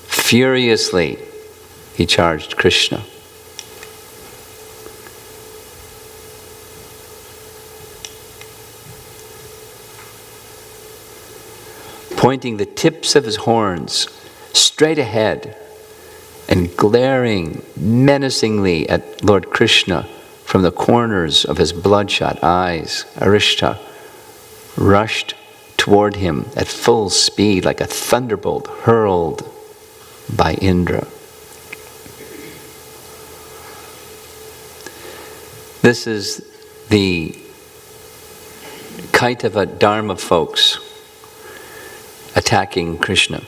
furiously he charged Krishna. Pointing the tips of his horns straight ahead and glaring menacingly at Lord Krishna from the corners of his bloodshot eyes, Arishta rushed toward him at full speed like a thunderbolt hurled by Indra. This is the Kaitava Dharma folks. attacking Krishna,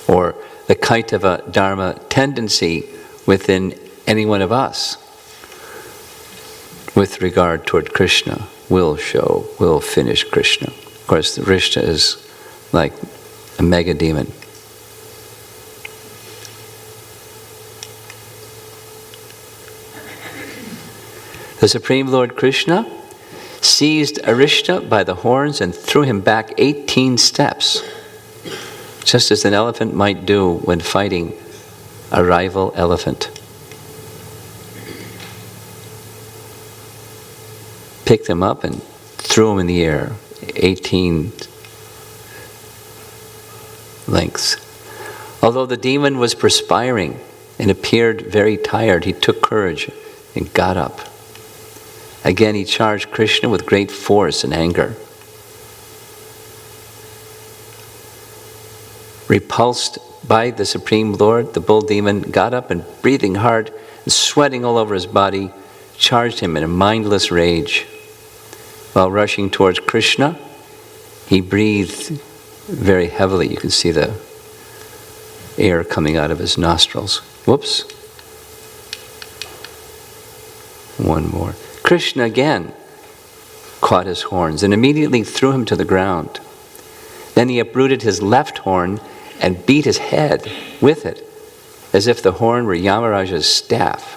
or the Kaitava Dharma tendency within any one of us with regard toward Krishna will finish Krishna. Of course, the Rishta is like a mega demon. The Supreme Lord Krishna seized Arishta by the horns and threw him back 18 steps, just as an elephant might do when fighting a rival elephant. Picked him up and threw him in the air, 18 lengths. Although the demon was perspiring and appeared very tired, he took courage and got up. Again, he charged Krishna with great force and anger. Repulsed by the Supreme Lord, the bull demon got up and, breathing hard and sweating all over his body, charged him in a mindless rage. While rushing towards Krishna, he breathed very heavily. You can see the air coming out of his nostrils. Whoops. One more. Krishna again caught his horns and immediately threw him to the ground. Then he uprooted his left horn and beat his head with it, as if the horn were Yamaraja's staff.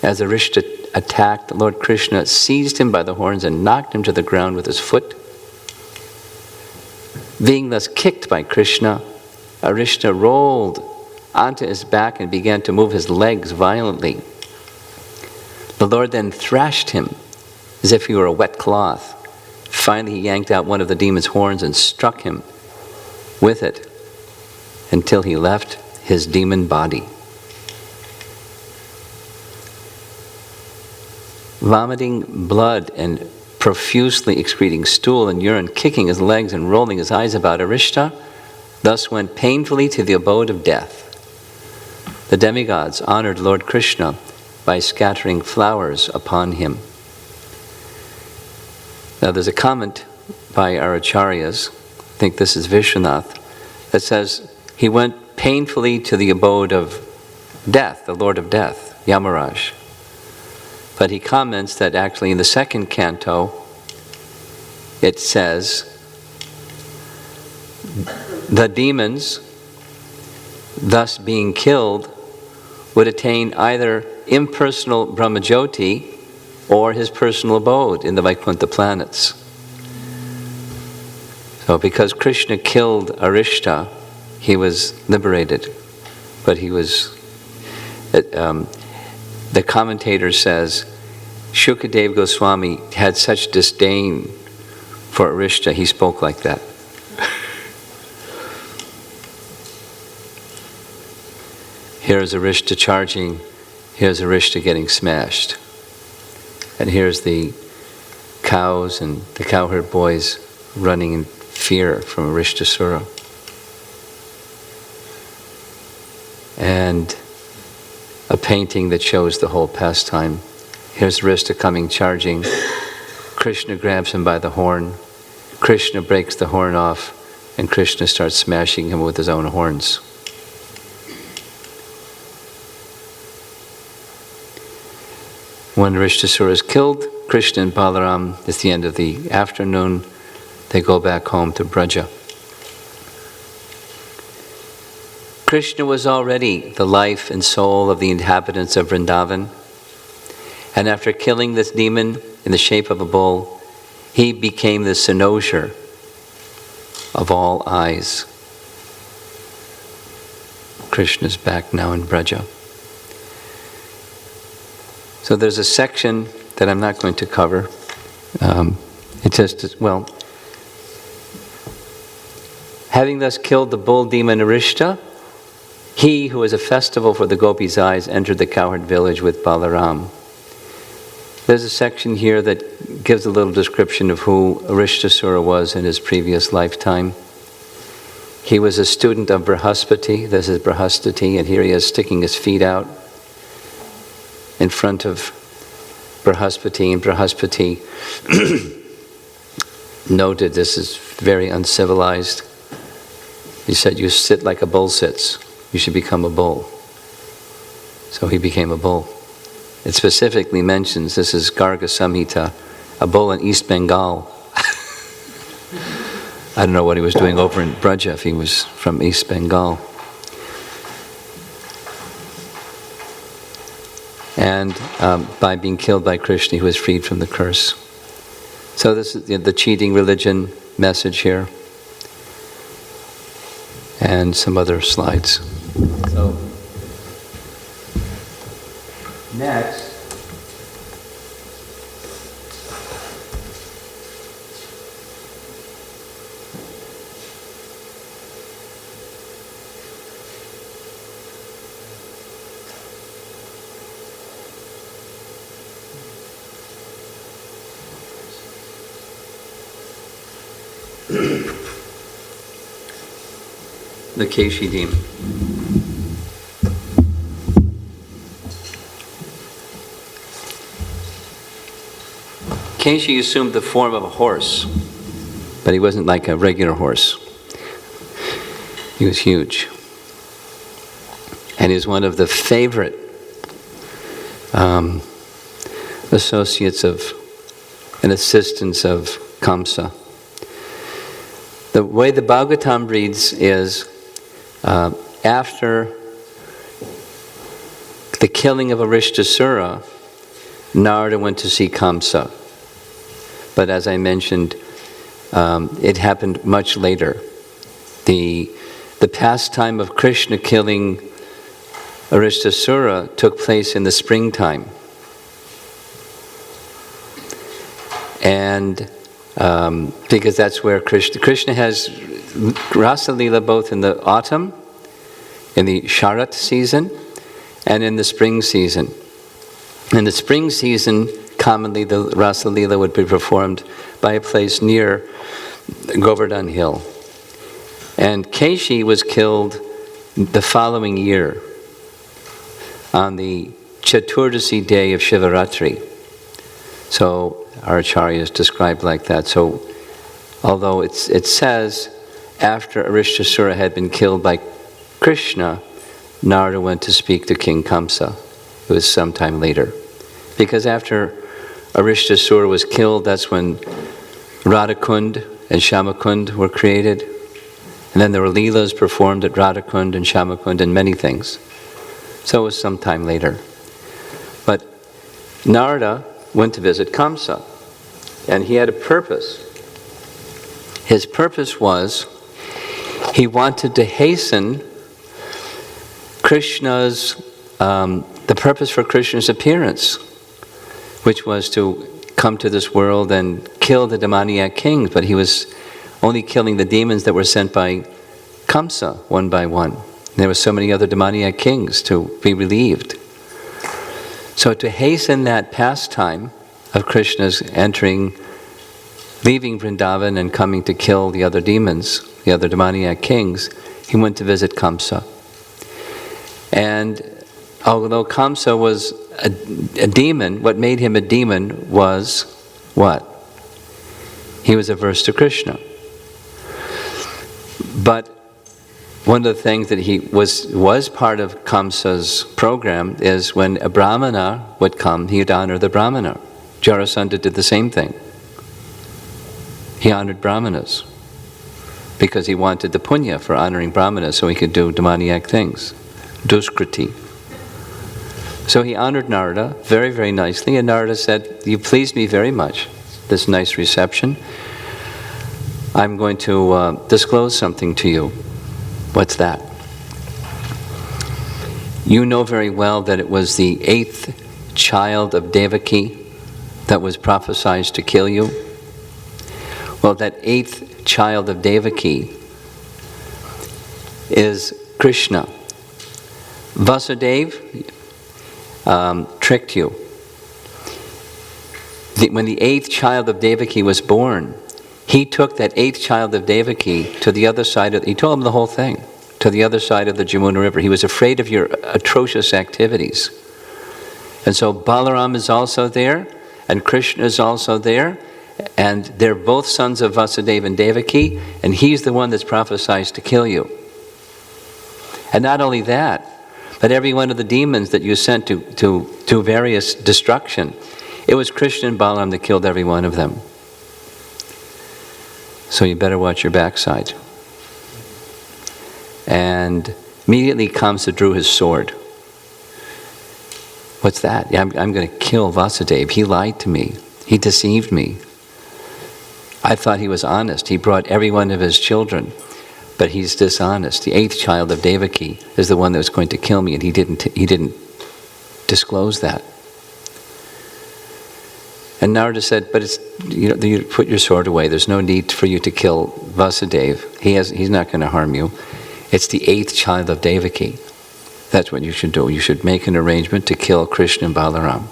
As Arishta attacked, Lord Krishna seized him by the horns and knocked him to the ground with his foot. Being thus kicked by Krishna, Arishta rolled onto his back and began to move his legs violently. The Lord then thrashed him as if he were a wet cloth. Finally, he yanked out one of the demon's horns and struck him with it until he left his demon body. Vomiting blood and profusely excreting stool and urine, kicking his legs and rolling his eyes about, Arishta thus went painfully to the abode of death. The demigods honored Lord Krishna by scattering flowers upon him. Now there's a comment by our acharyas, I think this is Vishwanath, that says he went painfully to the abode of death, the Lord of Death, Yamaraj. But he comments that actually in the second canto, it says, the demons, thus being killed, would attain either impersonal Brahmajyoti or his personal abode in the Vaikuntha planets. So because Krishna killed Arishta, he was liberated. But he was, the commentator says, Shukadev Goswami had such disdain for Arishta, he spoke like that. Here's Arishta charging, here's Arishta getting smashed. And here's the cows and the cowherd boys running in fear from Arishtasura. And a painting that shows the whole pastime. Here's Arishta coming charging. Krishna grabs him by the horn. Krishna breaks the horn off, and Krishna starts smashing him with his own horns. When Arishtasura is killed, Krishna and Balaram, it's the end of the afternoon, they go back home to Braja. Krishna was already the life and soul of the inhabitants of Vrindavan. And after killing this demon in the shape of a bull, he became the cynosure of all eyes. Krishna's back now in Braja. So there's a section that I'm not going to cover. It just, well, having thus killed the bull demon Arishta, he who was a festival for the gopis' eyes entered the cowherd village with Balaram. There's a section here that gives a little description of who Arishtasura was in his previous lifetime. He was a student of Brihaspati. This is Brihaspati, and here he is sticking his feet out in front of Brihaspati, and Brihaspati noted this is very uncivilized. He said, you sit like a bull sits. You should become a bull. So he became a bull. It specifically mentions, this is Garga Samhita, a bull in East Bengal. I don't know what he was doing over in Braja if he was from East Bengal. And by being killed by Krishna, he was freed from the curse. So this is the cheating religion message here. And some other slides. So, next. The Keshidim. Keshi assumed the form of a horse, but he wasn't like a regular horse. He was huge. And he was one of the favorite associates of and assistants of Kamsa. The way the Bhagavatam reads is, after the killing of Arishtasura, Narada went to see Kamsa. But as I mentioned, it happened much later. The pastime of Krishna killing Arishtasura took place in the springtime. And because that's where Krishna has Rasa Leela both in the autumn, in the Sharat season, and in the spring season. In the spring season, commonly the Rasa Leela would be performed by a place near Govardhan Hill. And Keshi was killed the following year on the Chaturdasi day of Shivaratri. So our Acharya is described like that. So although it says after Arishtasura had been killed by Krishna, Narada went to speak to King Kamsa. It was sometime later. Because after Arishtasura was killed, that's when Radhakund and Shamakund were created. And then there were Leelas performed at Radhakund and Shamakund and many things. So it was sometime later. But Narada went to visit Kamsa. And he had a purpose. His purpose was, he wanted to hasten Krishna's, the purpose for Krishna's appearance, which was to come to this world and kill the demoniac kings, but he was only killing the demons that were sent by Kamsa, one by one. There were so many other demoniac kings to be relieved. So to hasten that pastime of Krishna's leaving Vrindavan and coming to kill the other demons, the other demoniac kings, he went to visit Kamsa. And although Kamsa was a demon, what made him a demon was what? He was averse to Krishna. But one of the things that he was part of Kamsa's program is when a Brahmana would come, he would honor the Brahmana. Jarasandha did the same thing. He honored Brahmanas because he wanted the punya for honoring Brahmanas so he could do demoniac things, duskriti. So he honored Narada very, very nicely, and Narada said, "You pleased me very much, this nice reception. I'm going to disclose something to you." What's that? You know very well that it was the 8th child of Devaki that was prophesied to kill you. Well, that 8th child of Devaki is Krishna. Vasudeva tricked you. When the 8th child of Devaki was born, he took that 8th child of Devaki to the other side he told him the whole thing, to the other side of the Jamuna River. He was afraid of your atrocious activities. And so Balaram is also there, and Krishna is also there, And they're both sons of Vasudeva and Devaki, and he's the one that's prophesied to kill you. And not only that, but every one of the demons that you sent to various destruction, it was Krishna and Balaram that killed every one of them. So you better watch your backside. And immediately Kamsa drew his sword. What's that? Yeah, I'm going to kill Vasudeva. He lied to me. He deceived me. I thought he was honest. He brought every one of his children, but he's dishonest. The 8th child of Devaki is the one that was going to kill me, and he didn't disclose that. And Narada said, but it's, you put your sword away. There's no need for you to kill Vasudeva. He's not going to harm you. It's the 8th child of Devaki. That's what you should do. You should make an arrangement to kill Krishna and Balaram.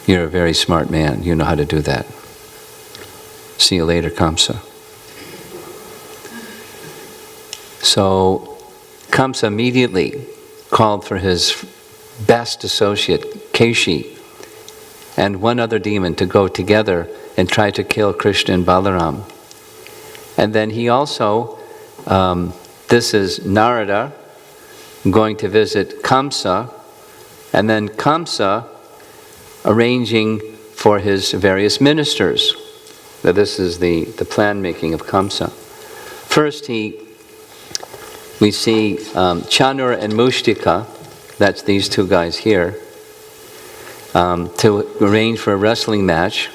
You're a very smart man. You know how to do that. See you later, Kamsa. So Kamsa immediately called for his best associate, Keshi, and one other demon to go together and try to kill Krishna and Balaram. And then he also, this is Narada going to visit Kamsa, and then Kamsa arranging for his various ministers. Now this is the plan making of Kamsa. First we see Chanura and Mushtika, that's these two guys here, to arrange for a wrestling match.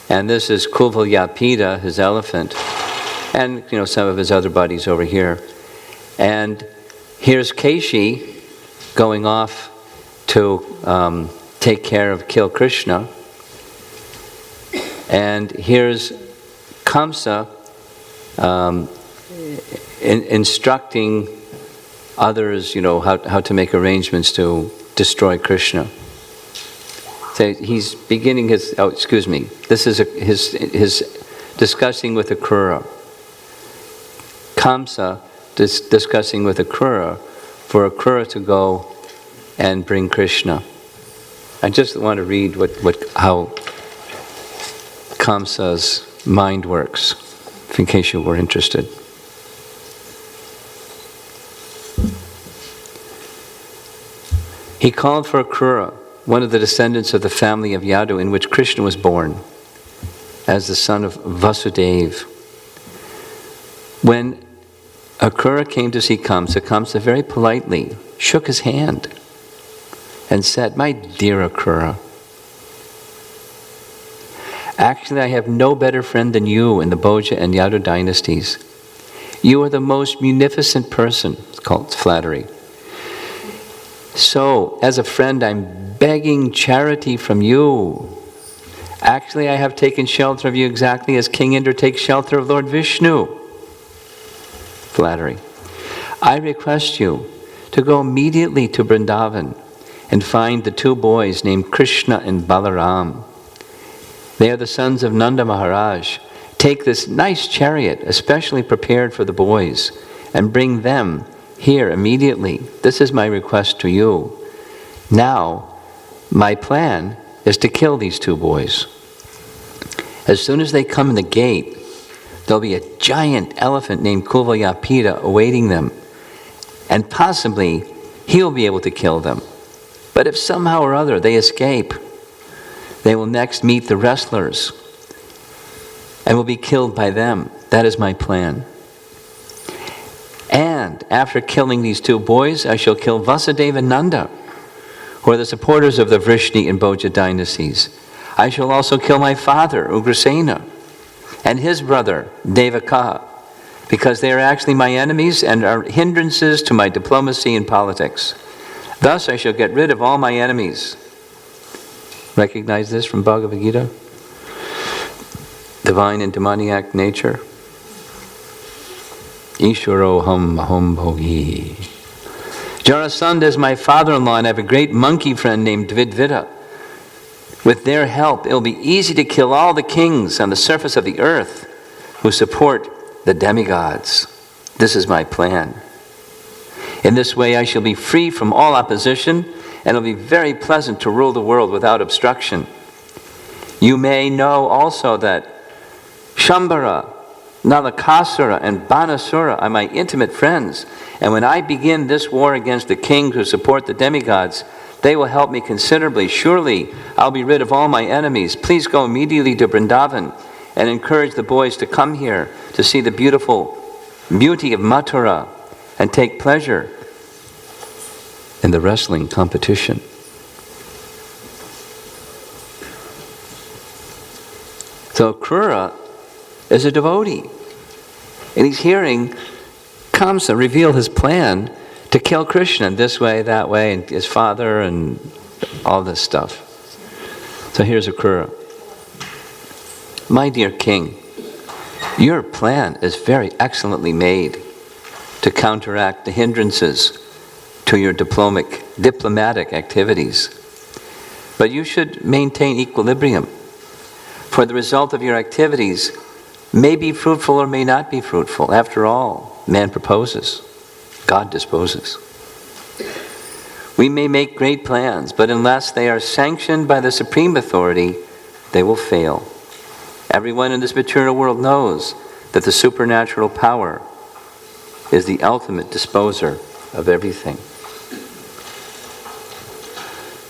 And this is Kuvalyapita, his elephant, and some of his other buddies over here. And here's Keshi going off to take care of kill Krishna. And here's Kamsa instructing others, how to make arrangements to destroy Krishna. So he's beginning his, this is his discussing with Akrura. Kamsa discussing with Akrura for Akrura to go and bring Krishna. I just want to read how Kamsa's mind works, in case you were interested. He called for Akrura, one of the descendants of the family of Yadu, in which Krishna was born, as the son of Vasudeva. When Akrura came to see Kamsa, Kamsa very politely shook his hand and said, "My dear Akrura, actually I have no better friend than you in the Bhoja and Yadu dynasties. You are the most munificent person," it's called flattery. "So, as a friend, I'm begging charity from you. Actually, I have taken shelter of you exactly as King Indra takes shelter of Lord Vishnu." Flattery. "I request you to go immediately to Vrindavan and find the 2 boys named Krishna and Balaram. They are the sons of Nanda Maharaj. Take this nice chariot, especially prepared for the boys, and bring them here immediately. This is my request to you. Now, my plan is to kill these 2 boys. As soon as they come in the gate, there'll be a giant elephant named Kuvalyapita awaiting them, and possibly he'll be able to kill them. But if somehow or other they escape, they will next meet the wrestlers and will be killed by them. That is my plan. And after killing these 2 boys, I shall kill Vasudeva and Nanda, who are the supporters of the Vrishni and Bhoja dynasties. I shall also kill my father, Ugrasena, and his brother, Devaka, because they are actually my enemies and are hindrances to my diplomacy and politics. Thus I shall get rid of all my enemies." Recognize this from Bhagavad Gita? Divine and demoniac nature. Ishvaro hum bhogi. Jarasandha is my father-in-law, and I have a great monkey friend named Dvidvita. With their help, it will be easy to kill all the kings on the surface of the earth who support the demigods. This is my plan. In this way, I shall be free from all opposition, and it will be very pleasant to rule the world without obstruction. You may know also that Shambhara, Nalakasura, and Banasura are my intimate friends. And when I begin this war against the kings who support the demigods, they will help me considerably. Surely I'll be rid of all my enemies. Please go immediately to Vrindavan and encourage the boys to come here to see the beautiful beauty of Mathura and take pleasure in the wrestling competition. So Krura is a devotee, and he's hearing Kamsa reveal his plan to kill Krishna this way, that way, and his father, and all this stuff. So here's Krura. My dear king, your plan is very excellently made to counteract the hindrances to your diplomatic activities. But you should maintain equilibrium, for the result of your activities may be fruitful or may not be fruitful. After all, man proposes, God disposes. We may make great plans, but unless they are sanctioned by the supreme authority, they will fail. Everyone in this material world knows that the supernatural power is the ultimate disposer of everything.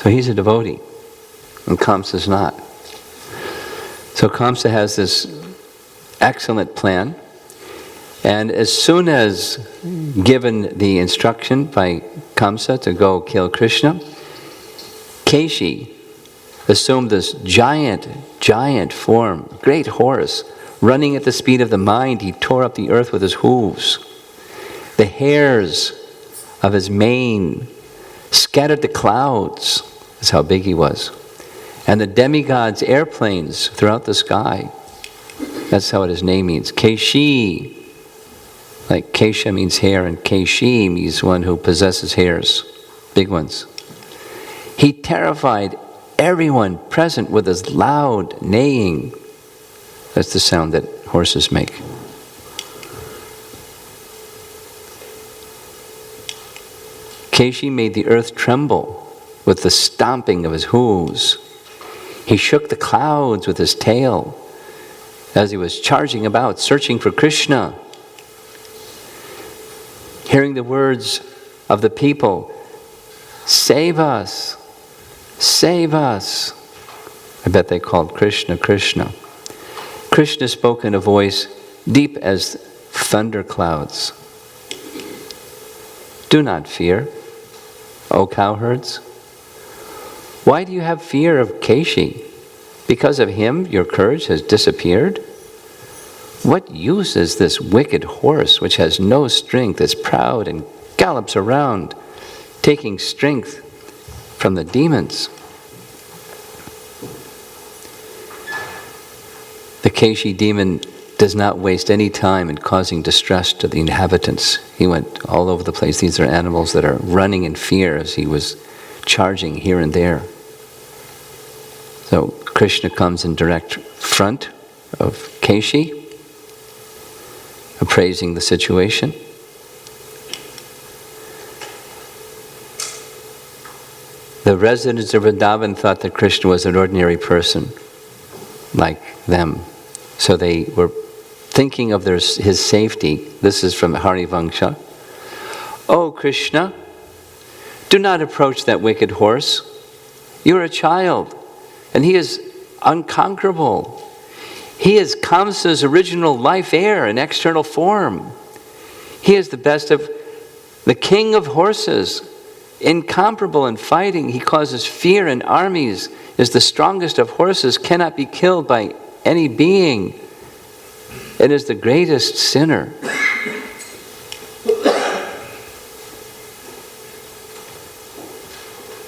So he's a devotee, and Kamsa's not. So Kamsa has this excellent plan, and as soon as given the instruction by Kamsa to go kill Krishna, Keshi assumed this giant form, great horse, running at the speed of the mind. He tore up the earth with his hooves. The hairs of his mane scattered the clouds. That's how big he was. And the demigods' airplanes throughout the sky. That's how his name means. Keshi. Like Kesha means hair, and Keshi means one who possesses hairs. Big ones. He terrified everyone present with his loud neighing. That's the sound that horses make. Keshi made the earth tremble with the stomping of his hooves. He shook the clouds with his tail as he was charging about, searching for Krishna. Hearing the words of the people, "Save us, save us." I bet they called Krishna, Krishna. Krishna spoke in a voice deep as thunderclouds. "Do not fear, O cowherds. Why do you have fear of Keshi? Because of him your courage has disappeared? What use is this wicked horse which has no strength, is proud and gallops around, taking strength from the demons?" The Keshi demon does not waste any time in causing distress to the inhabitants. He went all over the place. These are animals that are running in fear as he was charging here and there. So Krishna comes in direct front of Keshi, appraising the situation. The residents of Vrindavan thought that Krishna was an ordinary person, like them. So they were thinking of his safety. This is from Harivangsha. "Oh Krishna, do not approach that wicked horse. You are a child, and he is unconquerable. He is Kamsa's original life heir in external form. He is the best of the king of horses, incomparable in fighting. He causes fear in armies, is the strongest of horses, cannot be killed by any being, and is the greatest sinner."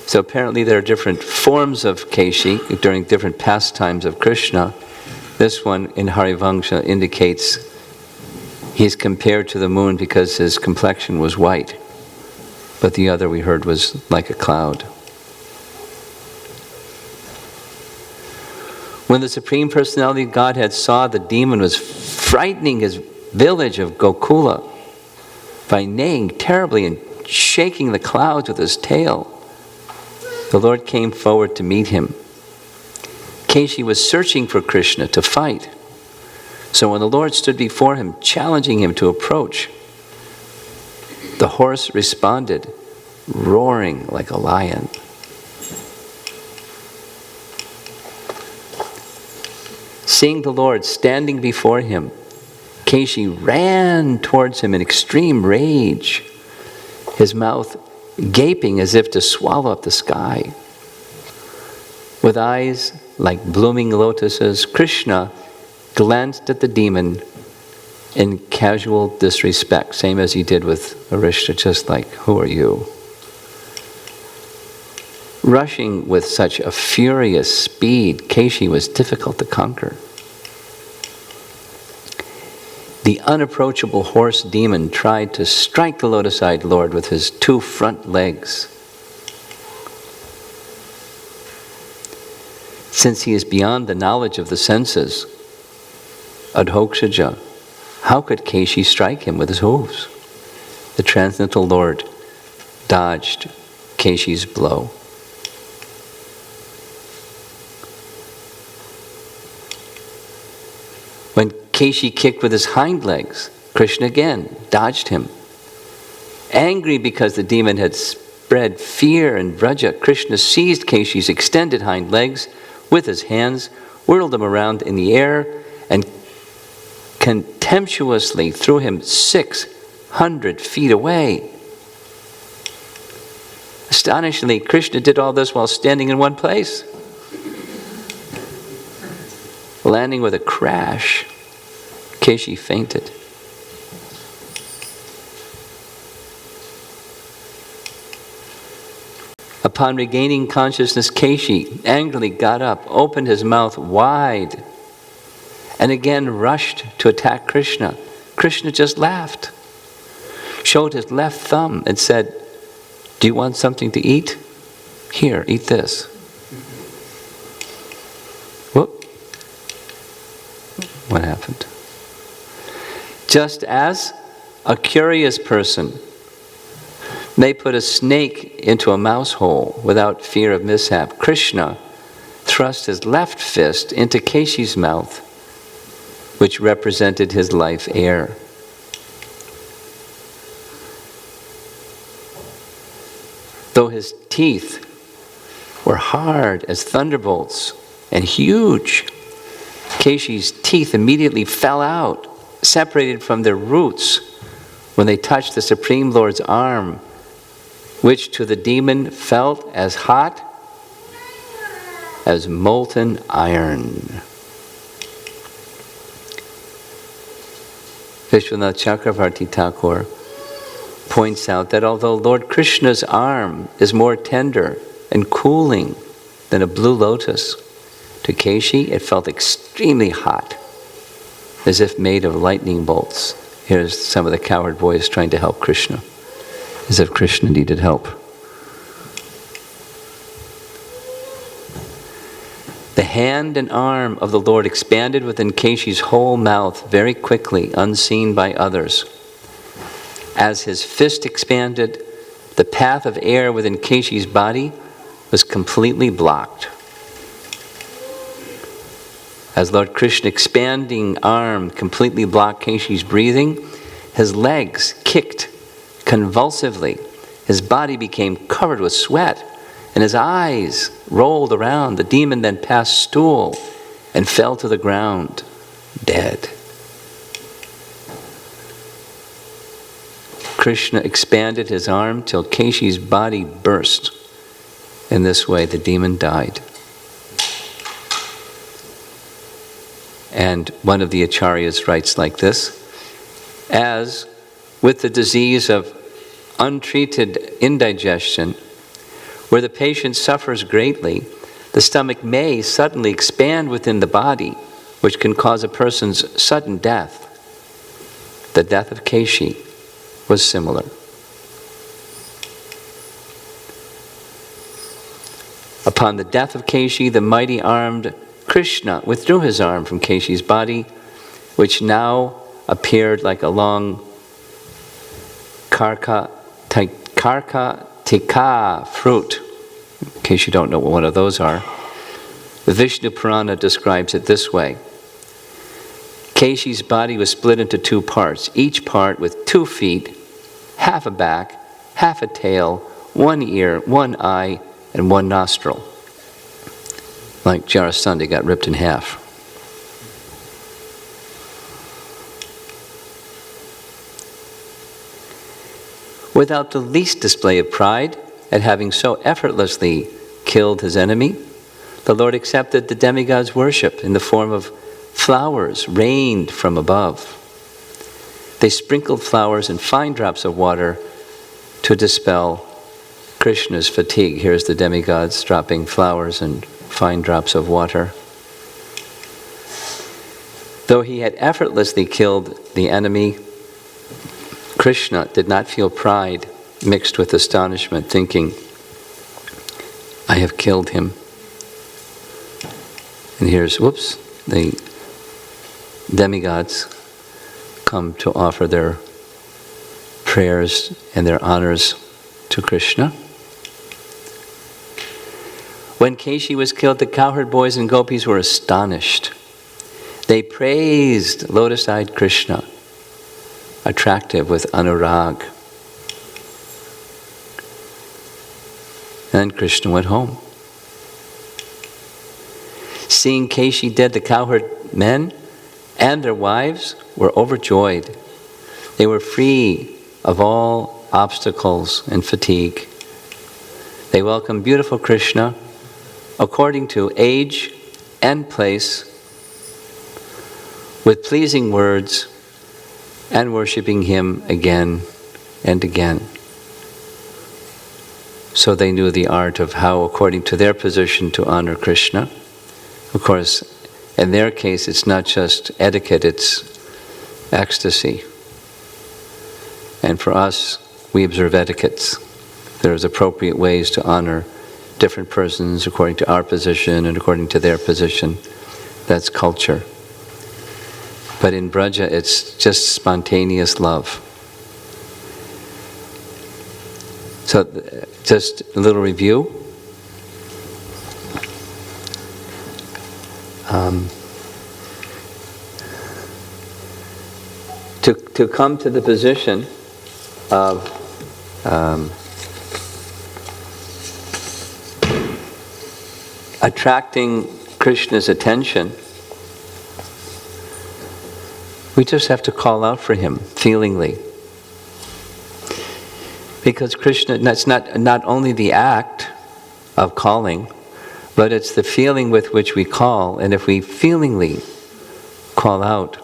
So apparently there are different forms of Keshi during different pastimes of Krishna. This one in Harivangsha indicates he's compared to the moon because his complexion was white. But the other we heard was like a cloud. When the Supreme Personality of Godhead saw the demon was frightening his village of Gokula by neighing terribly and shaking the clouds with his tail, the Lord came forward to meet him. Keshi was searching for Krishna to fight. So when the Lord stood before him, challenging him to approach, the horse responded, roaring like a lion. Seeing the Lord standing before him, Keshi ran towards him in extreme rage, his mouth gaping as if to swallow up the sky. With eyes like blooming lotuses, Krishna glanced at the demon in casual disrespect, same as he did with Arishta, just like, who are you? Rushing with such a furious speed, Keshi was difficult to conquer. The unapproachable horse demon tried to strike the lotus-eyed Lord with his 2 front legs. Since he is beyond the knowledge of the senses, Adhokshaja, how could Keshi strike him with his hooves? The Transcendental Lord dodged Keshi's blow. When Keshi kicked with his hind legs, Krishna again dodged him. Angry because the demon had spread fear in Vraja, Krishna seized Keshi's extended hind legs with his hands, whirled him around in the air, and contemptuously threw him 600 feet away. Astonishingly, Krishna did all this while standing in one place, landing with a crash. Keshi fainted. Upon regaining consciousness, Keshi angrily got up, opened his mouth wide, and again rushed to attack Krishna. Krishna just laughed, showed his left thumb and said, "Do you want something to eat? Here, eat this." Whoop. What happened? Just as a curious person may put a snake into a mouse hole without fear of mishap, Krishna thrust his left fist into Keshi's mouth, which represented his life air. Though his teeth were hard as thunderbolts and huge, Keshi's teeth immediately fell out, separated from their roots when they touched the Supreme Lord's arm, which to the demon felt as hot as molten iron. Vishwanath Chakravarti Thakur points out that although Lord Krishna's arm is more tender and cooling than a blue lotus, to Keshi it felt extremely hot, as if made of lightning bolts. Here's some of the coward boys trying to help Krishna, as if Krishna needed help. The hand and arm of the Lord expanded within Keshi's whole mouth very quickly, unseen by others. As his fist expanded, the path of air within Keshi's body was completely blocked. As Lord Krishna's expanding arm completely blocked Keshi's breathing, his legs kicked convulsively. His body became covered with sweat, and his eyes rolled around. The demon then passed stool and fell to the ground, dead. Krishna expanded his arm till Keshi's body burst. In this way, the demon died. And one of the acharyas writes like this: as with the disease of untreated indigestion, where the patient suffers greatly, the stomach may suddenly expand within the body, which can cause a person's sudden death. The death of Keshi was similar. Upon the death of Keshi, the mighty-armed Krishna withdrew his arm from Keshi's body, which now appeared like a long karka tika fruit. In case you don't know what one of those are. The Vishnu Purana describes it this way. Keshi's body was split into two parts, each part with 2 feet, half a back, half a tail, 1 ear, 1 eye, and 1 nostril. Like Jarasandha got ripped in half. Without the least display of pride at having so effortlessly killed his enemy, the Lord accepted the demigod's worship in the form of flowers rained from above. They sprinkled flowers and fine drops of water to dispel Krishna's fatigue. Here's the demigods dropping flowers and fine drops of water. Though he had effortlessly killed the enemy, Krishna did not feel pride mixed with astonishment, thinking, I have killed him. And here's, the demigods come to offer their prayers and their honors to Krishna. When Keshi was killed, the cowherd boys and gopis were astonished. They praised lotus-eyed Krishna, attractive with anurag. And Krishna went home. Seeing Keshi dead, the cowherd men and their wives were overjoyed. They were free of all obstacles and fatigue. They welcomed beautiful Krishna according to age and place, with pleasing words, and worshipping him again and again. So they knew the art of how, according to their position, to honor Krishna. Of course, in their case, it's not just etiquette, it's ecstasy. And for us, we observe etiquettes. There's appropriate ways to honor different persons according to our position and according to their position. That's culture. But in Braja, it's just spontaneous love. So, just a little review. To come to the position of attracting Krishna's attention, we just have to call out for him feelingly. Because Krishna, that's not only the act of calling, but it's the feeling with which we call. And if we feelingly call out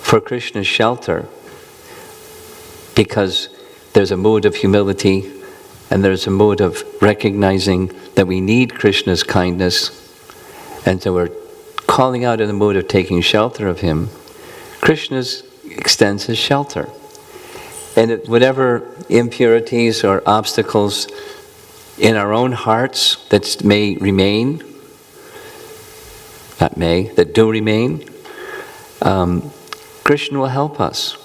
for Krishna's shelter, because there's a mood of humility and there's a mood of recognizing that we need Krishna's kindness, and so we're calling out in the mood of taking shelter of him, Krishna extends his shelter. And whatever impurities or obstacles in our own hearts that may remain, that do remain, Krishna will help us.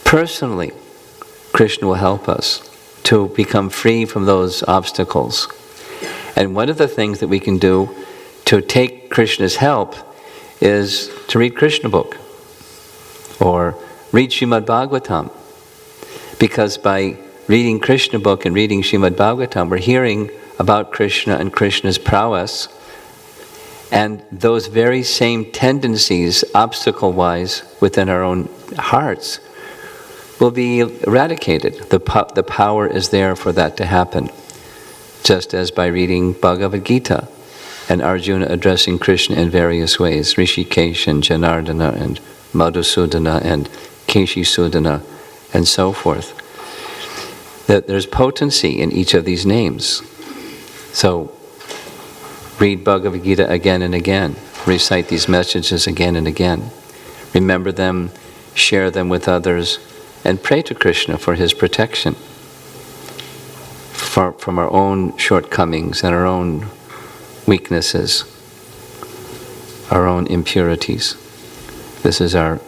Personally, Krishna will help us to become free from those obstacles. And one of the things that we can do to take Krishna's help is to read Krishna book or read Srimad Bhagavatam. Because by reading Krishna book and reading Srimad Bhagavatam, we're hearing about Krishna and Krishna's prowess. And those very same tendencies, obstacle-wise, within our own hearts, will be eradicated. The power is there for that to happen. Just as by reading Bhagavad Gita and Arjuna addressing Krishna in various ways, Rishikesh and Janardana and Madhusudana and Keshisudana and so forth. That there's potency in each of these names. So, read Bhagavad Gita again and again. Recite these messages again and again. Remember them, share them with others, and pray to Krishna for his protection from our own shortcomings and our own weaknesses, our own impurities. This is our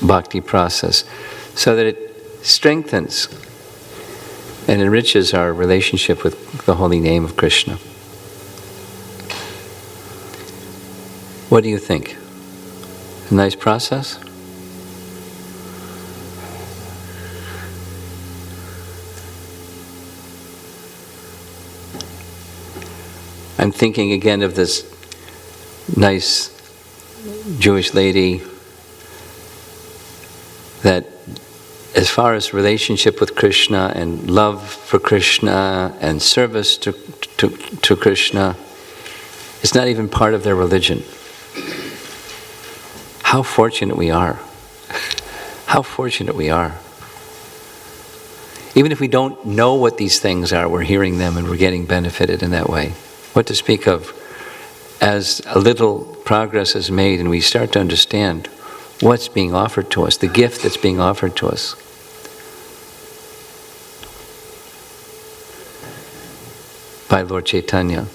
bhakti process, so that it strengthens and enriches our relationship with the holy name of Krishna. What do you think? A nice process? I'm thinking again of this nice Jewish lady that, as far as relationship with Krishna and love for Krishna and service to Krishna, it's not even part of their religion. How fortunate we are. How fortunate we are. Even if we don't know what these things are, we're hearing them and we're getting benefited in that way. What to speak of as a little progress is made and we start to understand what's being offered to us, the gift that's being offered to us. By Lord Chaitanya.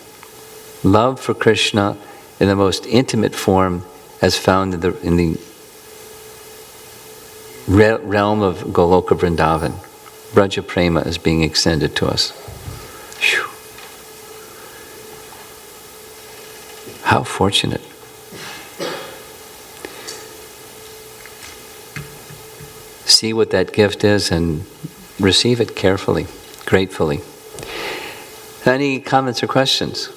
Love for Krishna in the most intimate form as found in the realm of Goloka Vrindavan. Braja Prema is being extended to us. Whew. How fortunate. See what that gift is and receive it carefully, gratefully. Any comments or questions?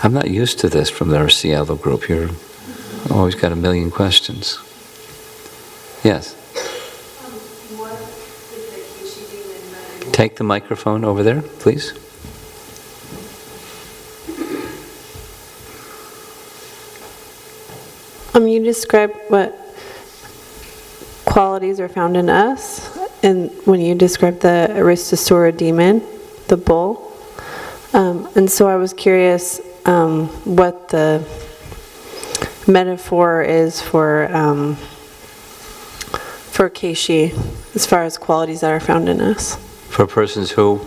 I'm not used to this from our Seattle group. You're always got a million questions. Yes? Take the microphone over there, please. You described what qualities are found in us, and when you described the Aristasura demon, the bull. And so I was curious what the metaphor is for Keshi, as far as qualities that are found in us. For persons who?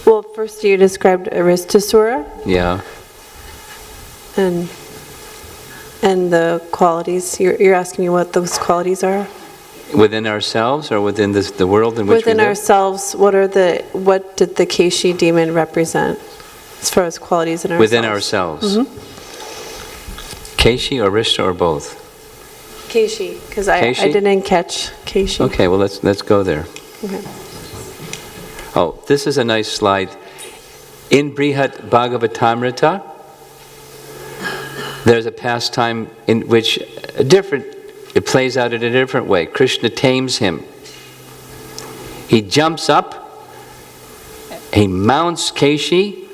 Well, first you described Aristasura. Yeah. And the qualities, you're asking me what those qualities are? Within ourselves or within the world in which we live? Within ourselves, what did the Keshi demon represent as far as qualities in ourselves? Within ourselves. Mm-hmm. Keshi or Rishta or both? Keshi, because I didn't catch Keshi. Okay, well let's go there. Okay. Oh, this is a nice slide. In Brihat Bhagavatamrita, there's a pastime in which it plays out in a different way. Krishna tames him. He jumps up, he mounts Keshi,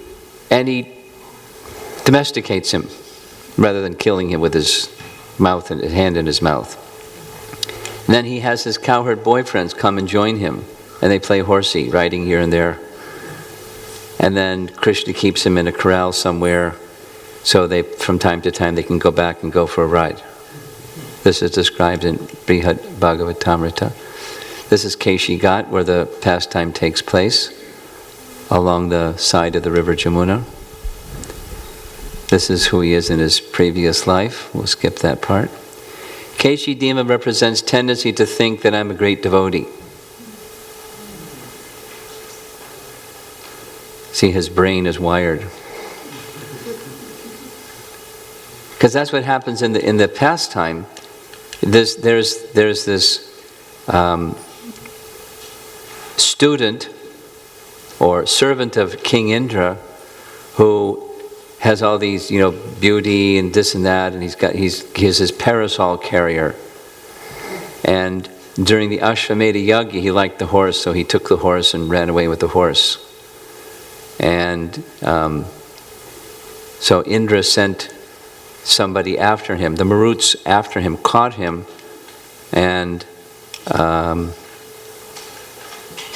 and he domesticates him rather than killing him with his mouth and his hand in his mouth. And then he has his cowherd boyfriends come and join him, and they play horsey, riding here and there. And then Krishna keeps him in a corral somewhere, so they, from time to time, they can go back and go for a ride. This is described in Brihad Bhagavatamrita. This is Keshi Ghat, where the pastime takes place, along the side of the river Jamuna. This is who he is in his previous life. We'll skip that part. Keshi Dema represents tendency to think that I'm a great devotee. See, his brain is wired. Because that's what happens in the pastime. There's this student or servant of King Indra who has all these, beauty and this and that, and he has his parasol carrier. And during the Ashvamedha Yagya, he liked the horse, so he took the horse and ran away with the horse. And so Indra sent somebody after him. The Maruts after him caught him, and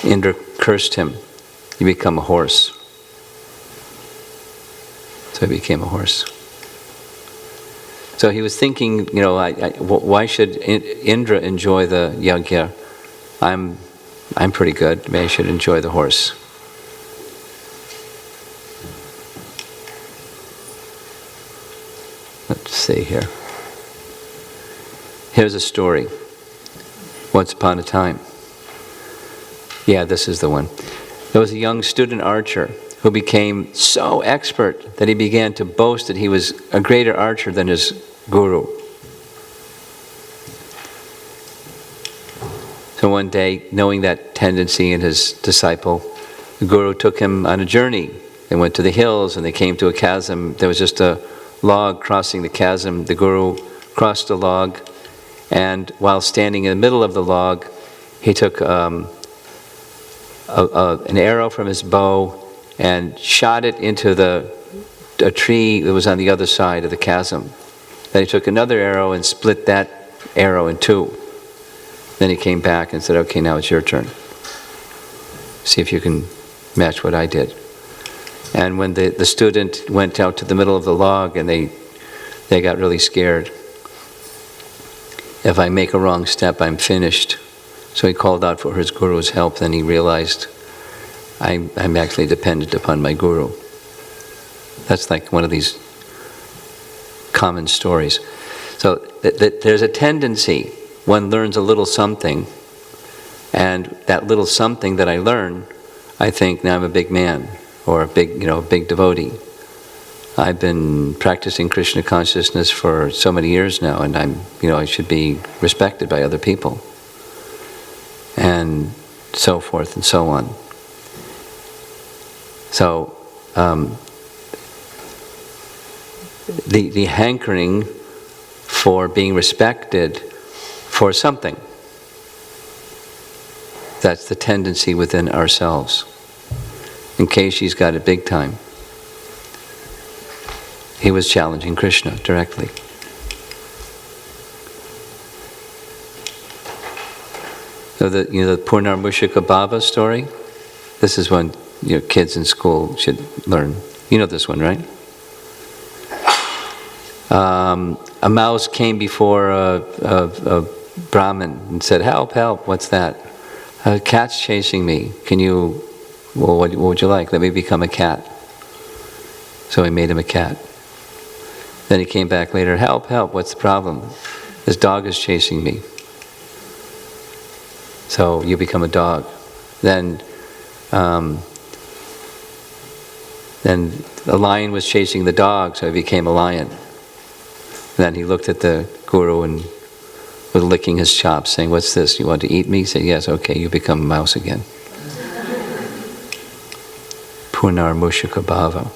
Indra cursed him. You become a horse. So he became a horse. So he was thinking, why should Indra enjoy the yagya? I'm pretty good. Maybe I should enjoy the horse. Let's see here. Here's a story. Once upon a time. Yeah, this is the one. There was a young student archer who became so expert that he began to boast that he was a greater archer than his guru. So one day, knowing that tendency in his disciple, the guru took him on a journey. They went to the hills and they came to a chasm. There was just a log crossing the chasm. The guru crossed the log, and while standing in the middle of the log, he took an arrow from his bow and shot it into a tree that was on the other side of the chasm. Then he took another arrow and split that arrow in two. Then he came back and said, okay, now it's your turn. See if you can match what I did. And when the student went out to the middle of the log, and they got really scared. If I make a wrong step, I'm finished. So he called out for his guru's help. Then he realized, I'm actually dependent upon my guru. That's like one of these common stories. So there's a tendency. One learns a little something, and that little something that I learn, I think now I'm a big man, or a big devotee. I've been practicing Krishna consciousness for so many years now, and I should be respected by other people, and so forth and so on. So the hankering for being respected for something, that's the tendency within ourselves. And Keshi's got it big time. He was challenging Krishna directly. So the Purnarmushika Bhava story, this is one kids in school should learn. You know this one, right? A mouse came before a Brahmin and said, help, help, what's that? A cat's chasing me. What would you like? Let me become a cat. So he made him a cat. Then he came back later, help, help, what's the problem? This dog is chasing me. So you become a dog. Then a lion was chasing the dog, so he became a lion. Then he looked at the guru and was licking his chops, saying, what's this? You want to eat me? He said, yes, okay, you become a mouse again. Purnarmushika Bhava.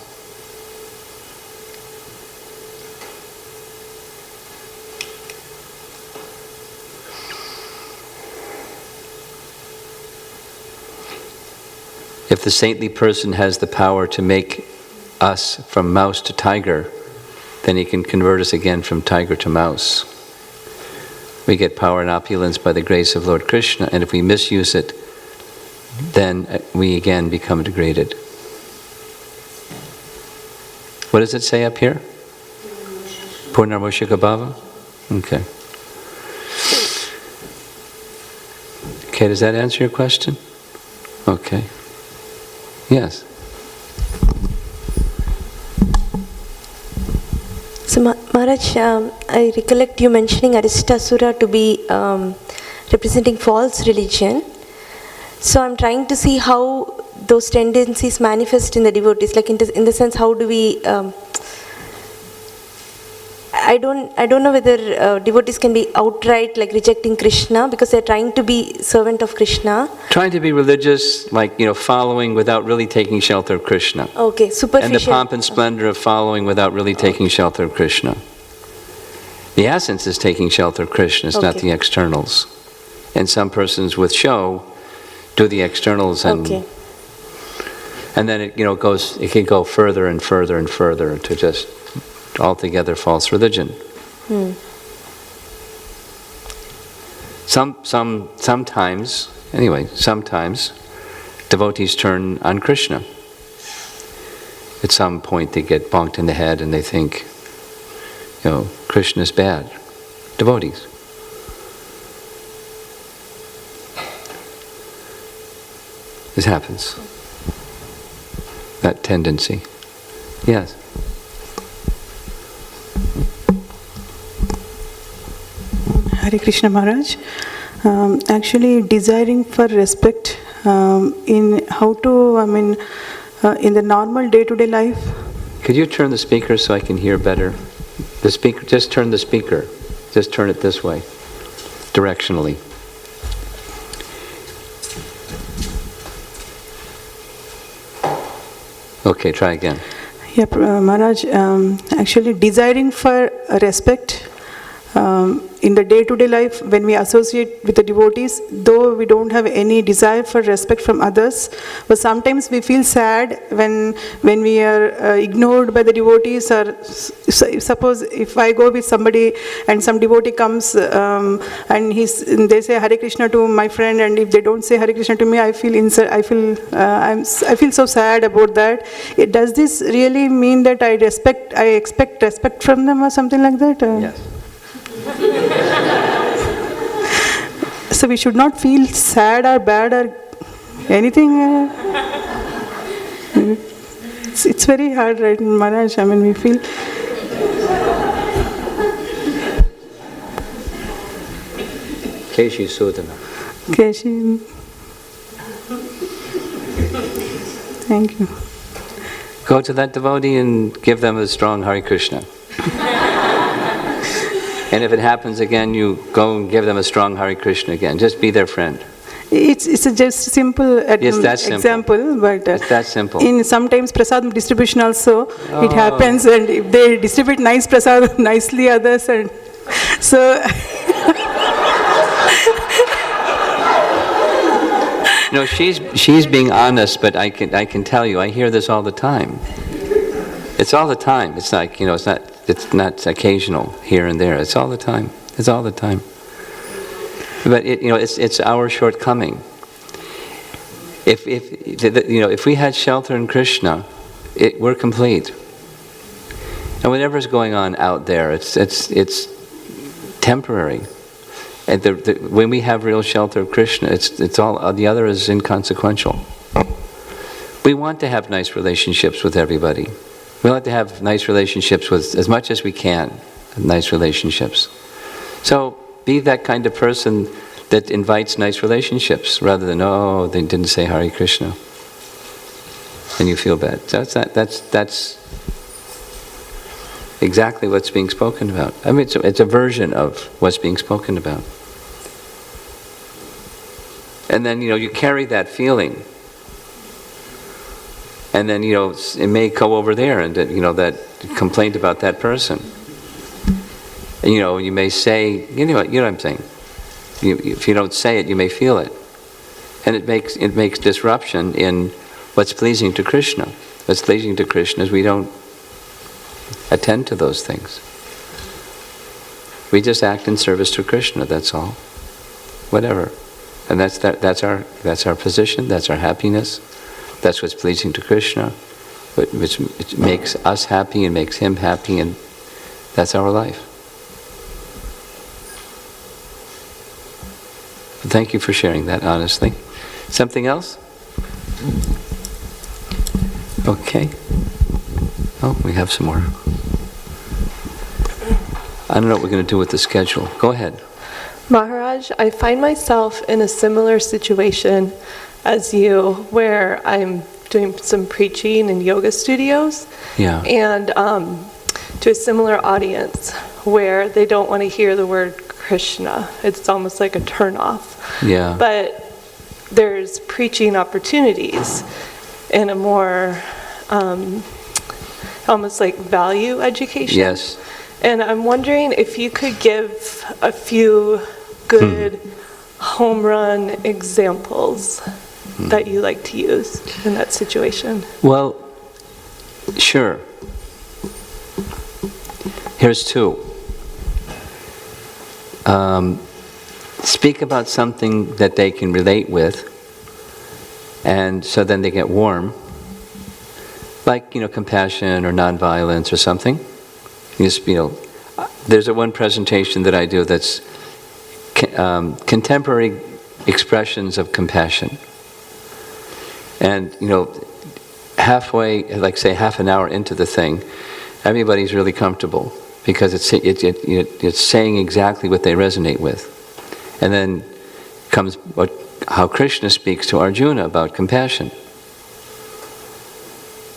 If the saintly person has the power to make us from mouse to tiger, then he can convert us again from tiger to mouse. We get power and opulence by the grace of Lord Krishna, and if we misuse it, then we again become degraded. What does it say up here? Purnarmushika Bhava? Okay. Okay, does that answer your question? Okay. Yes. So Maharaj, I recollect you mentioning Aristasura to be representing false religion. So I'm trying to see how those tendencies manifest in the devotees, like in the sense, how do we... I don't know whether devotees can be outright like rejecting Krishna because they're trying to be servant of Krishna. Trying to be religious, like, following without really taking shelter of Krishna. Okay, superficial. And the pomp and splendor of following without really taking shelter of Krishna. The essence is taking shelter of Krishna, it's not the externals. And some persons with show do the externals, and and then it it can go further and further and further to just altogether false religion. Sometimes devotees turn on Krishna. At some point they get bonked in the head and they think, Krishna is bad. Devotees. This happens. That tendency. Yes. Hare Hare Krishna Maharaj. Actually, desiring for respect in how to, in the normal day-to-day life. Could you turn the speaker so I can hear better? The speaker, just turn the speaker. Just turn it this way, directionally. Okay, try again. Yeah, Maharaj, actually desiring for respect in the day-to-day life when we associate with the devotees, though we don't have any desire for respect from others, but sometimes we feel sad when we are ignored by the devotees, or suppose if I go with somebody and some devotee comes and they say Hare Krishna to my friend, and if they don't say Hare Krishna to me, I feel so sad about that. Does this really mean that I expect respect from them or something like that? Yes. So we should not feel sad or bad or anything. It's very hard, right, Maharaj? I mean, we feel. Keshi Sudana. Keshi. Thank you. Go to that devotee and give them a strong Hare Krishna. And if it happens again, you go and give them a strong Hare Krishna again. Just be their friend. It's just simple example, but it's that simple. In sometimes prasad distribution also it happens, and if they distribute nice prasad nicely, others, and so. No, she's being honest, but I can tell you, I hear this all the time. It's all the time. It's like, it's not occasional here and there. It's all the time. It's all the time. But it's our shortcoming. If we had shelter in Krishna, we're complete. And whatever's going on out there, it's temporary. And when we have real shelter of Krishna, it's all the other is inconsequential. We want to have nice relationships with everybody. We like to have nice relationships with as much as we can, nice relationships. So be that kind of person that invites nice relationships rather than, oh, they didn't say Hare Krishna. And you feel bad. That's exactly what's being spoken about. I mean, it's a version of what's being spoken about. And then, you carry that feeling. And then, it may go over there and, that complaint about that person. And, you may say, you know what I'm saying. If you don't say it, you may feel it. And it makes disruption in what's pleasing to Krishna. What's pleasing to Krishna is we don't attend to those things. We just act in service to Krishna, that's all. Whatever. And that's our position, that's our happiness. That's what's pleasing to Krishna, which makes us happy and makes him happy, and that's our life. Thank you for sharing that honestly. Something else? Okay. Oh, we have some more. I don't know what we're going to do with the schedule. Go ahead. Maharaj, I find myself in a similar situation as you, where I'm doing some preaching in yoga studios, and to a similar audience where they don't want to hear the word Krishna. It's almost like a turnoff. Yeah. But there's preaching opportunities in a more almost like value education. Yes. And I'm wondering if you could give a few good home run examples that you like to use in that situation. Well, sure. Here's two. Speak about something that they can relate with, and so then they get warm, like, compassion or nonviolence or something. There's one presentation that I do that's contemporary expressions of compassion. And, halfway, like say half an hour into the thing, everybody's really comfortable. because it's saying exactly what they resonate with. And then comes how Krishna speaks to Arjuna about compassion.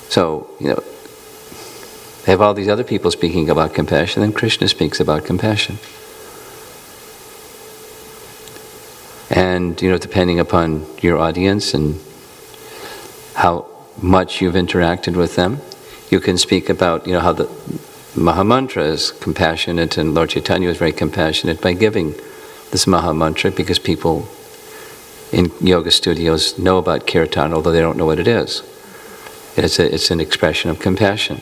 So, they have all these other people speaking about compassion, and Krishna speaks about compassion. And, depending upon your audience and how much you've interacted with them, you can speak about, how the Mahamantra is compassionate, and Lord Chaitanya is very compassionate by giving this Mahamantra, because people in yoga studios know about kirtan, although they don't know what it is. It's an expression of compassion,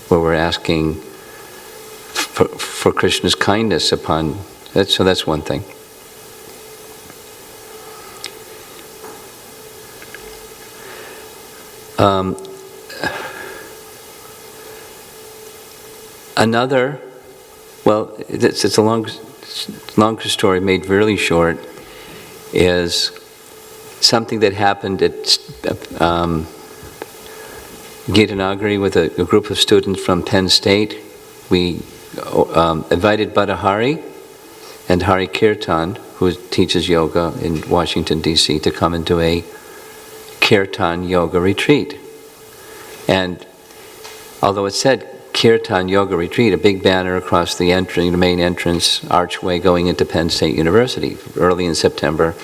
where we're asking for Krishna's kindness upon that. So that's one thing. Another, well, it's a longer story made really short, is something that happened at Gitanagari with a group of students from Penn State. We invited Bhattahari and Hari Kirtan, who teaches yoga in Washington, D.C., to come and do a Kirtan yoga retreat. And although it said Kirtan yoga retreat, a big banner across the main entrance archway going into Penn State University, early in September,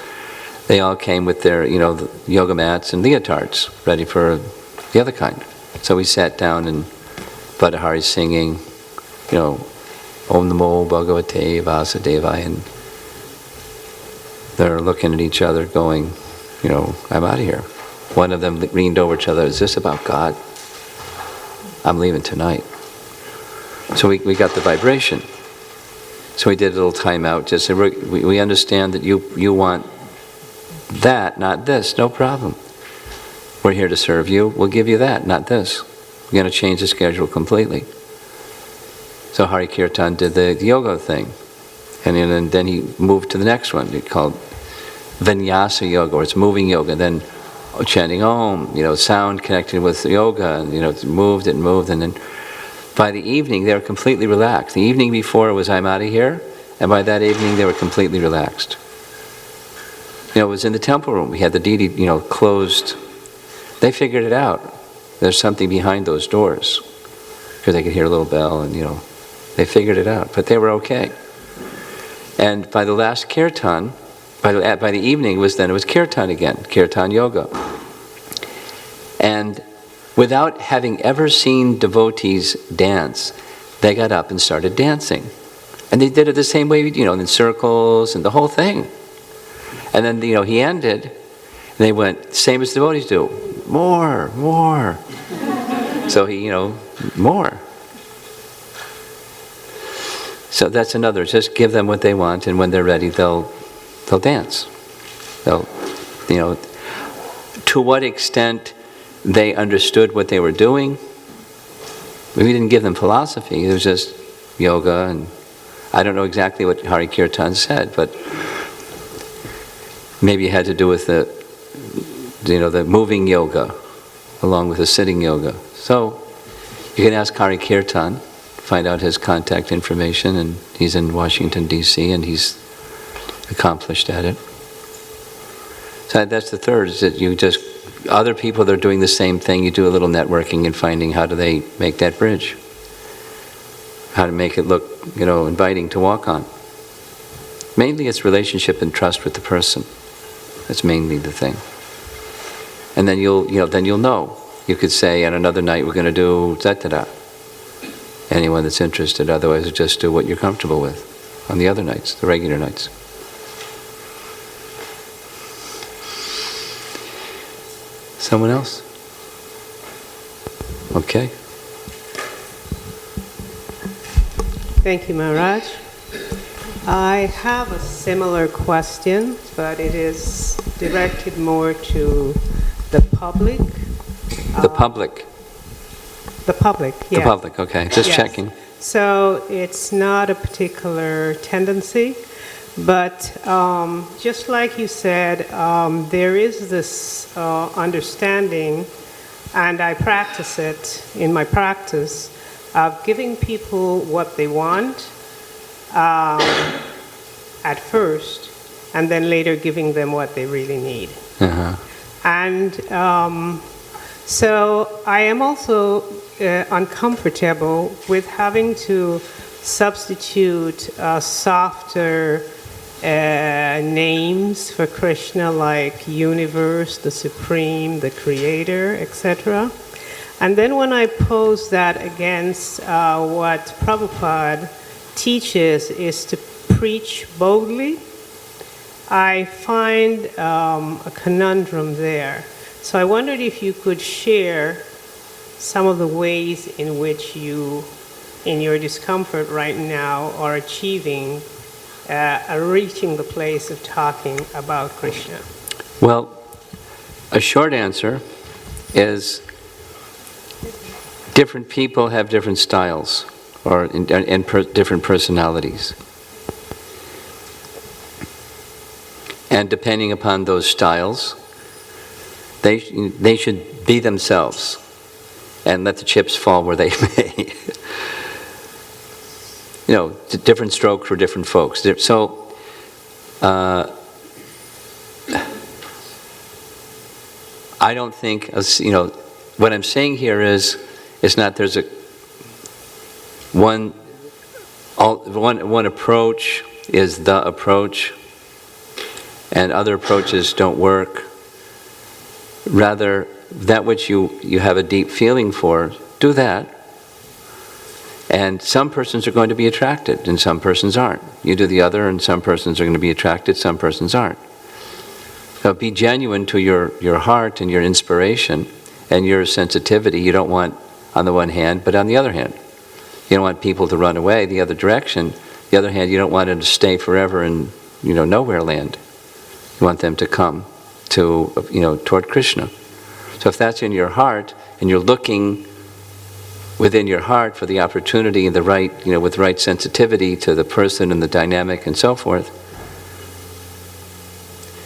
they all came with their, the yoga mats and leotards, ready for the other kind. So we sat down, and Bhattahari singing, Om Namo Bhagavate Vasudevaya, and they're looking at each other going, I'm out of here. One of them leaned over each other, is this about God? I'm leaving tonight. So we got the vibration. So we did a little timeout, just said, we understand that you want that, not this, no problem. We're here to serve you, we'll give you that, not this. We're going to change the schedule completely. So Hari Kirtan did the yoga thing. And then he moved to the next one, called Vinyasa yoga, or it's moving yoga. Then chanting Om, sound connected with yoga, and it moved, and then by the evening they were completely relaxed. The evening before it was I'm out of here, and by that evening they were completely relaxed. It was in the temple room. We had the deity, closed. They figured it out. There's something behind those doors, because they could hear a little bell, and they figured it out. But they were okay. And by the last kirtan, by the evening, it was kirtan again, kirtan yoga. And without having ever seen devotees dance, they got up and started dancing. And they did it the same way, in circles and the whole thing. And then, he ended, and they went, same as devotees do, more. So he, more. So that's another, just give them what they want, and when they're ready, they'll dance. To what extent they understood what they were doing, we didn't give them philosophy, it was just yoga, and I don't know exactly what Hari Kirtan said, but maybe it had to do with the moving yoga along with the sitting yoga. So you can ask Hari Kirtan, find out his contact information, and he's in Washington, D.C., and he's accomplished at it. So that's the third, is that other people that are doing the same thing, you do a little networking and finding how do they make that bridge. How to make it look, inviting to walk on. Mainly it's relationship and trust with the person. That's mainly the thing. And then you'll know. You could say on another night we're going to do da-da-da. Anyone that's interested, otherwise just do what you're comfortable with on the other nights, the regular nights. Someone else? Okay. Thank you, Maharaj. I have a similar question, but it is directed more to the public. The public? The public, yes. The public, okay. Just checking. So it's not a particular tendency, but just like you said, there is this understanding, and I practice it in my practice, of giving people what they want at first, and then later giving them what they really need. And so I am also uncomfortable with having to substitute softer names for Krishna, like universe, the supreme, the creator, etc. And then when I pose that against what Prabhupada teaches is to preach boldly, I find a conundrum there. So I wondered if you could share some of the ways in which you, in your discomfort right now, are achieving, reaching the place of talking about Krishna. Well, a short answer is different people have different styles or different personalities. And depending upon those styles, they should be themselves and let the chips fall where they may. You know, different strokes for different folks. So, I don't think, you know, what I'm saying here is, it's not there's one approach is the approach, and other approaches don't work. Rather, that which you have a deep feeling for, do that. And some persons are going to be attracted, and some persons aren't. You do the other, and some persons are going to be attracted, some persons aren't. So be genuine to your heart and your inspiration and your sensitivity. You don't want, on the one hand, but on the other hand, you don't want people to run away the other direction. The other hand, you don't want them to stay forever in, you know, nowhere land. You want them to come to, you know, toward Krishna. So if that's in your heart, and you're looking within your heart for the opportunity and the right, you know, with the right sensitivity to the person and the dynamic and so forth.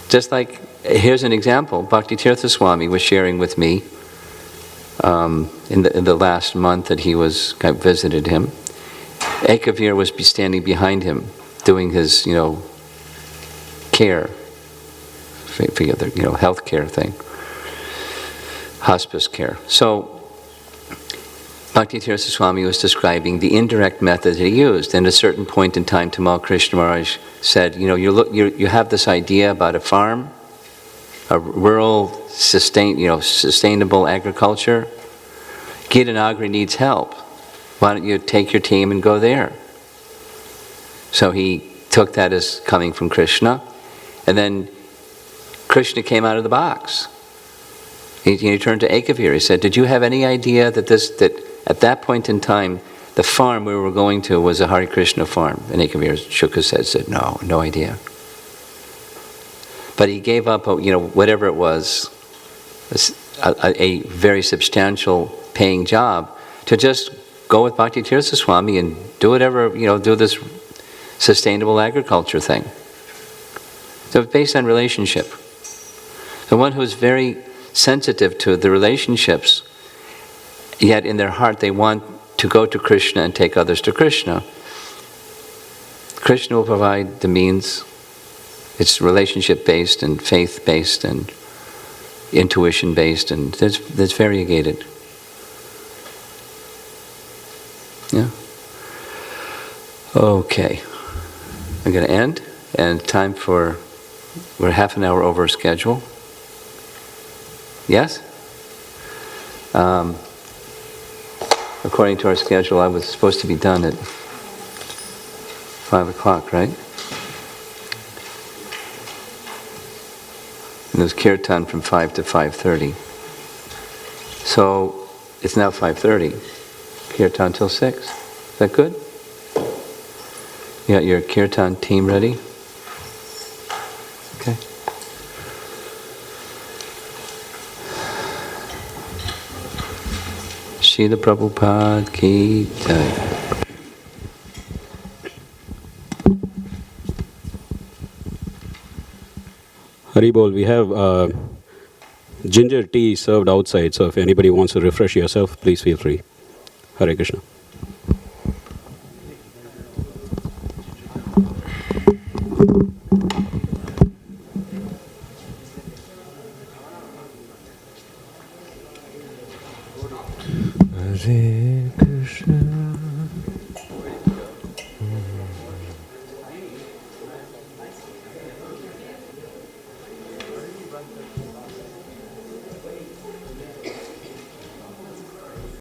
Just like, here's an example, Bhakti Tirtha Swami was sharing with me in the last month that I visited him. Ekavir was standing behind him, doing his, you know, care, forget the, you know, health care thing, hospice care. So Bhakti Tirtha Swami was describing the indirect method that he used. And at a certain point in time, Tamal Krishna Maharaj said, you know, you have this idea about a farm, a rural, sustainable agriculture. Gitanagari needs help. Why don't you take your team and go there? So he took that as coming from Krishna. And then Krishna came out of the box. He turned to Ekavir. He said, did you have any idea that at that point in time, the farm we were going to was a Hare Krishna farm? And Ekavir shook his head, said, no idea. But he gave up, you know, whatever it was, a very substantial paying job, to just go with Bhakti Tirtha Swami and do whatever, you know, do this sustainable agriculture thing. So it's based on relationship. The one who's very sensitive to the relationships, yet in their heart they want to go to Krishna and take others to Krishna. Krishna will provide the means. It's relationship-based and faith-based and intuition-based, and that's variegated. Yeah? Okay. I'm going to end, and time for, we're half an hour over schedule. Yes? According to our schedule, I was supposed to be done at 5 o'clock, right? And there's kirtan from 5 to 5:30. So it's now 5:30. Kirtan till 6. Is that good? You got your kirtan team ready? Okay. Srila Prabhupada ki jai. Haribol, we have ginger tea served outside, so if anybody wants to refresh yourself, please feel free. Hare Krishna.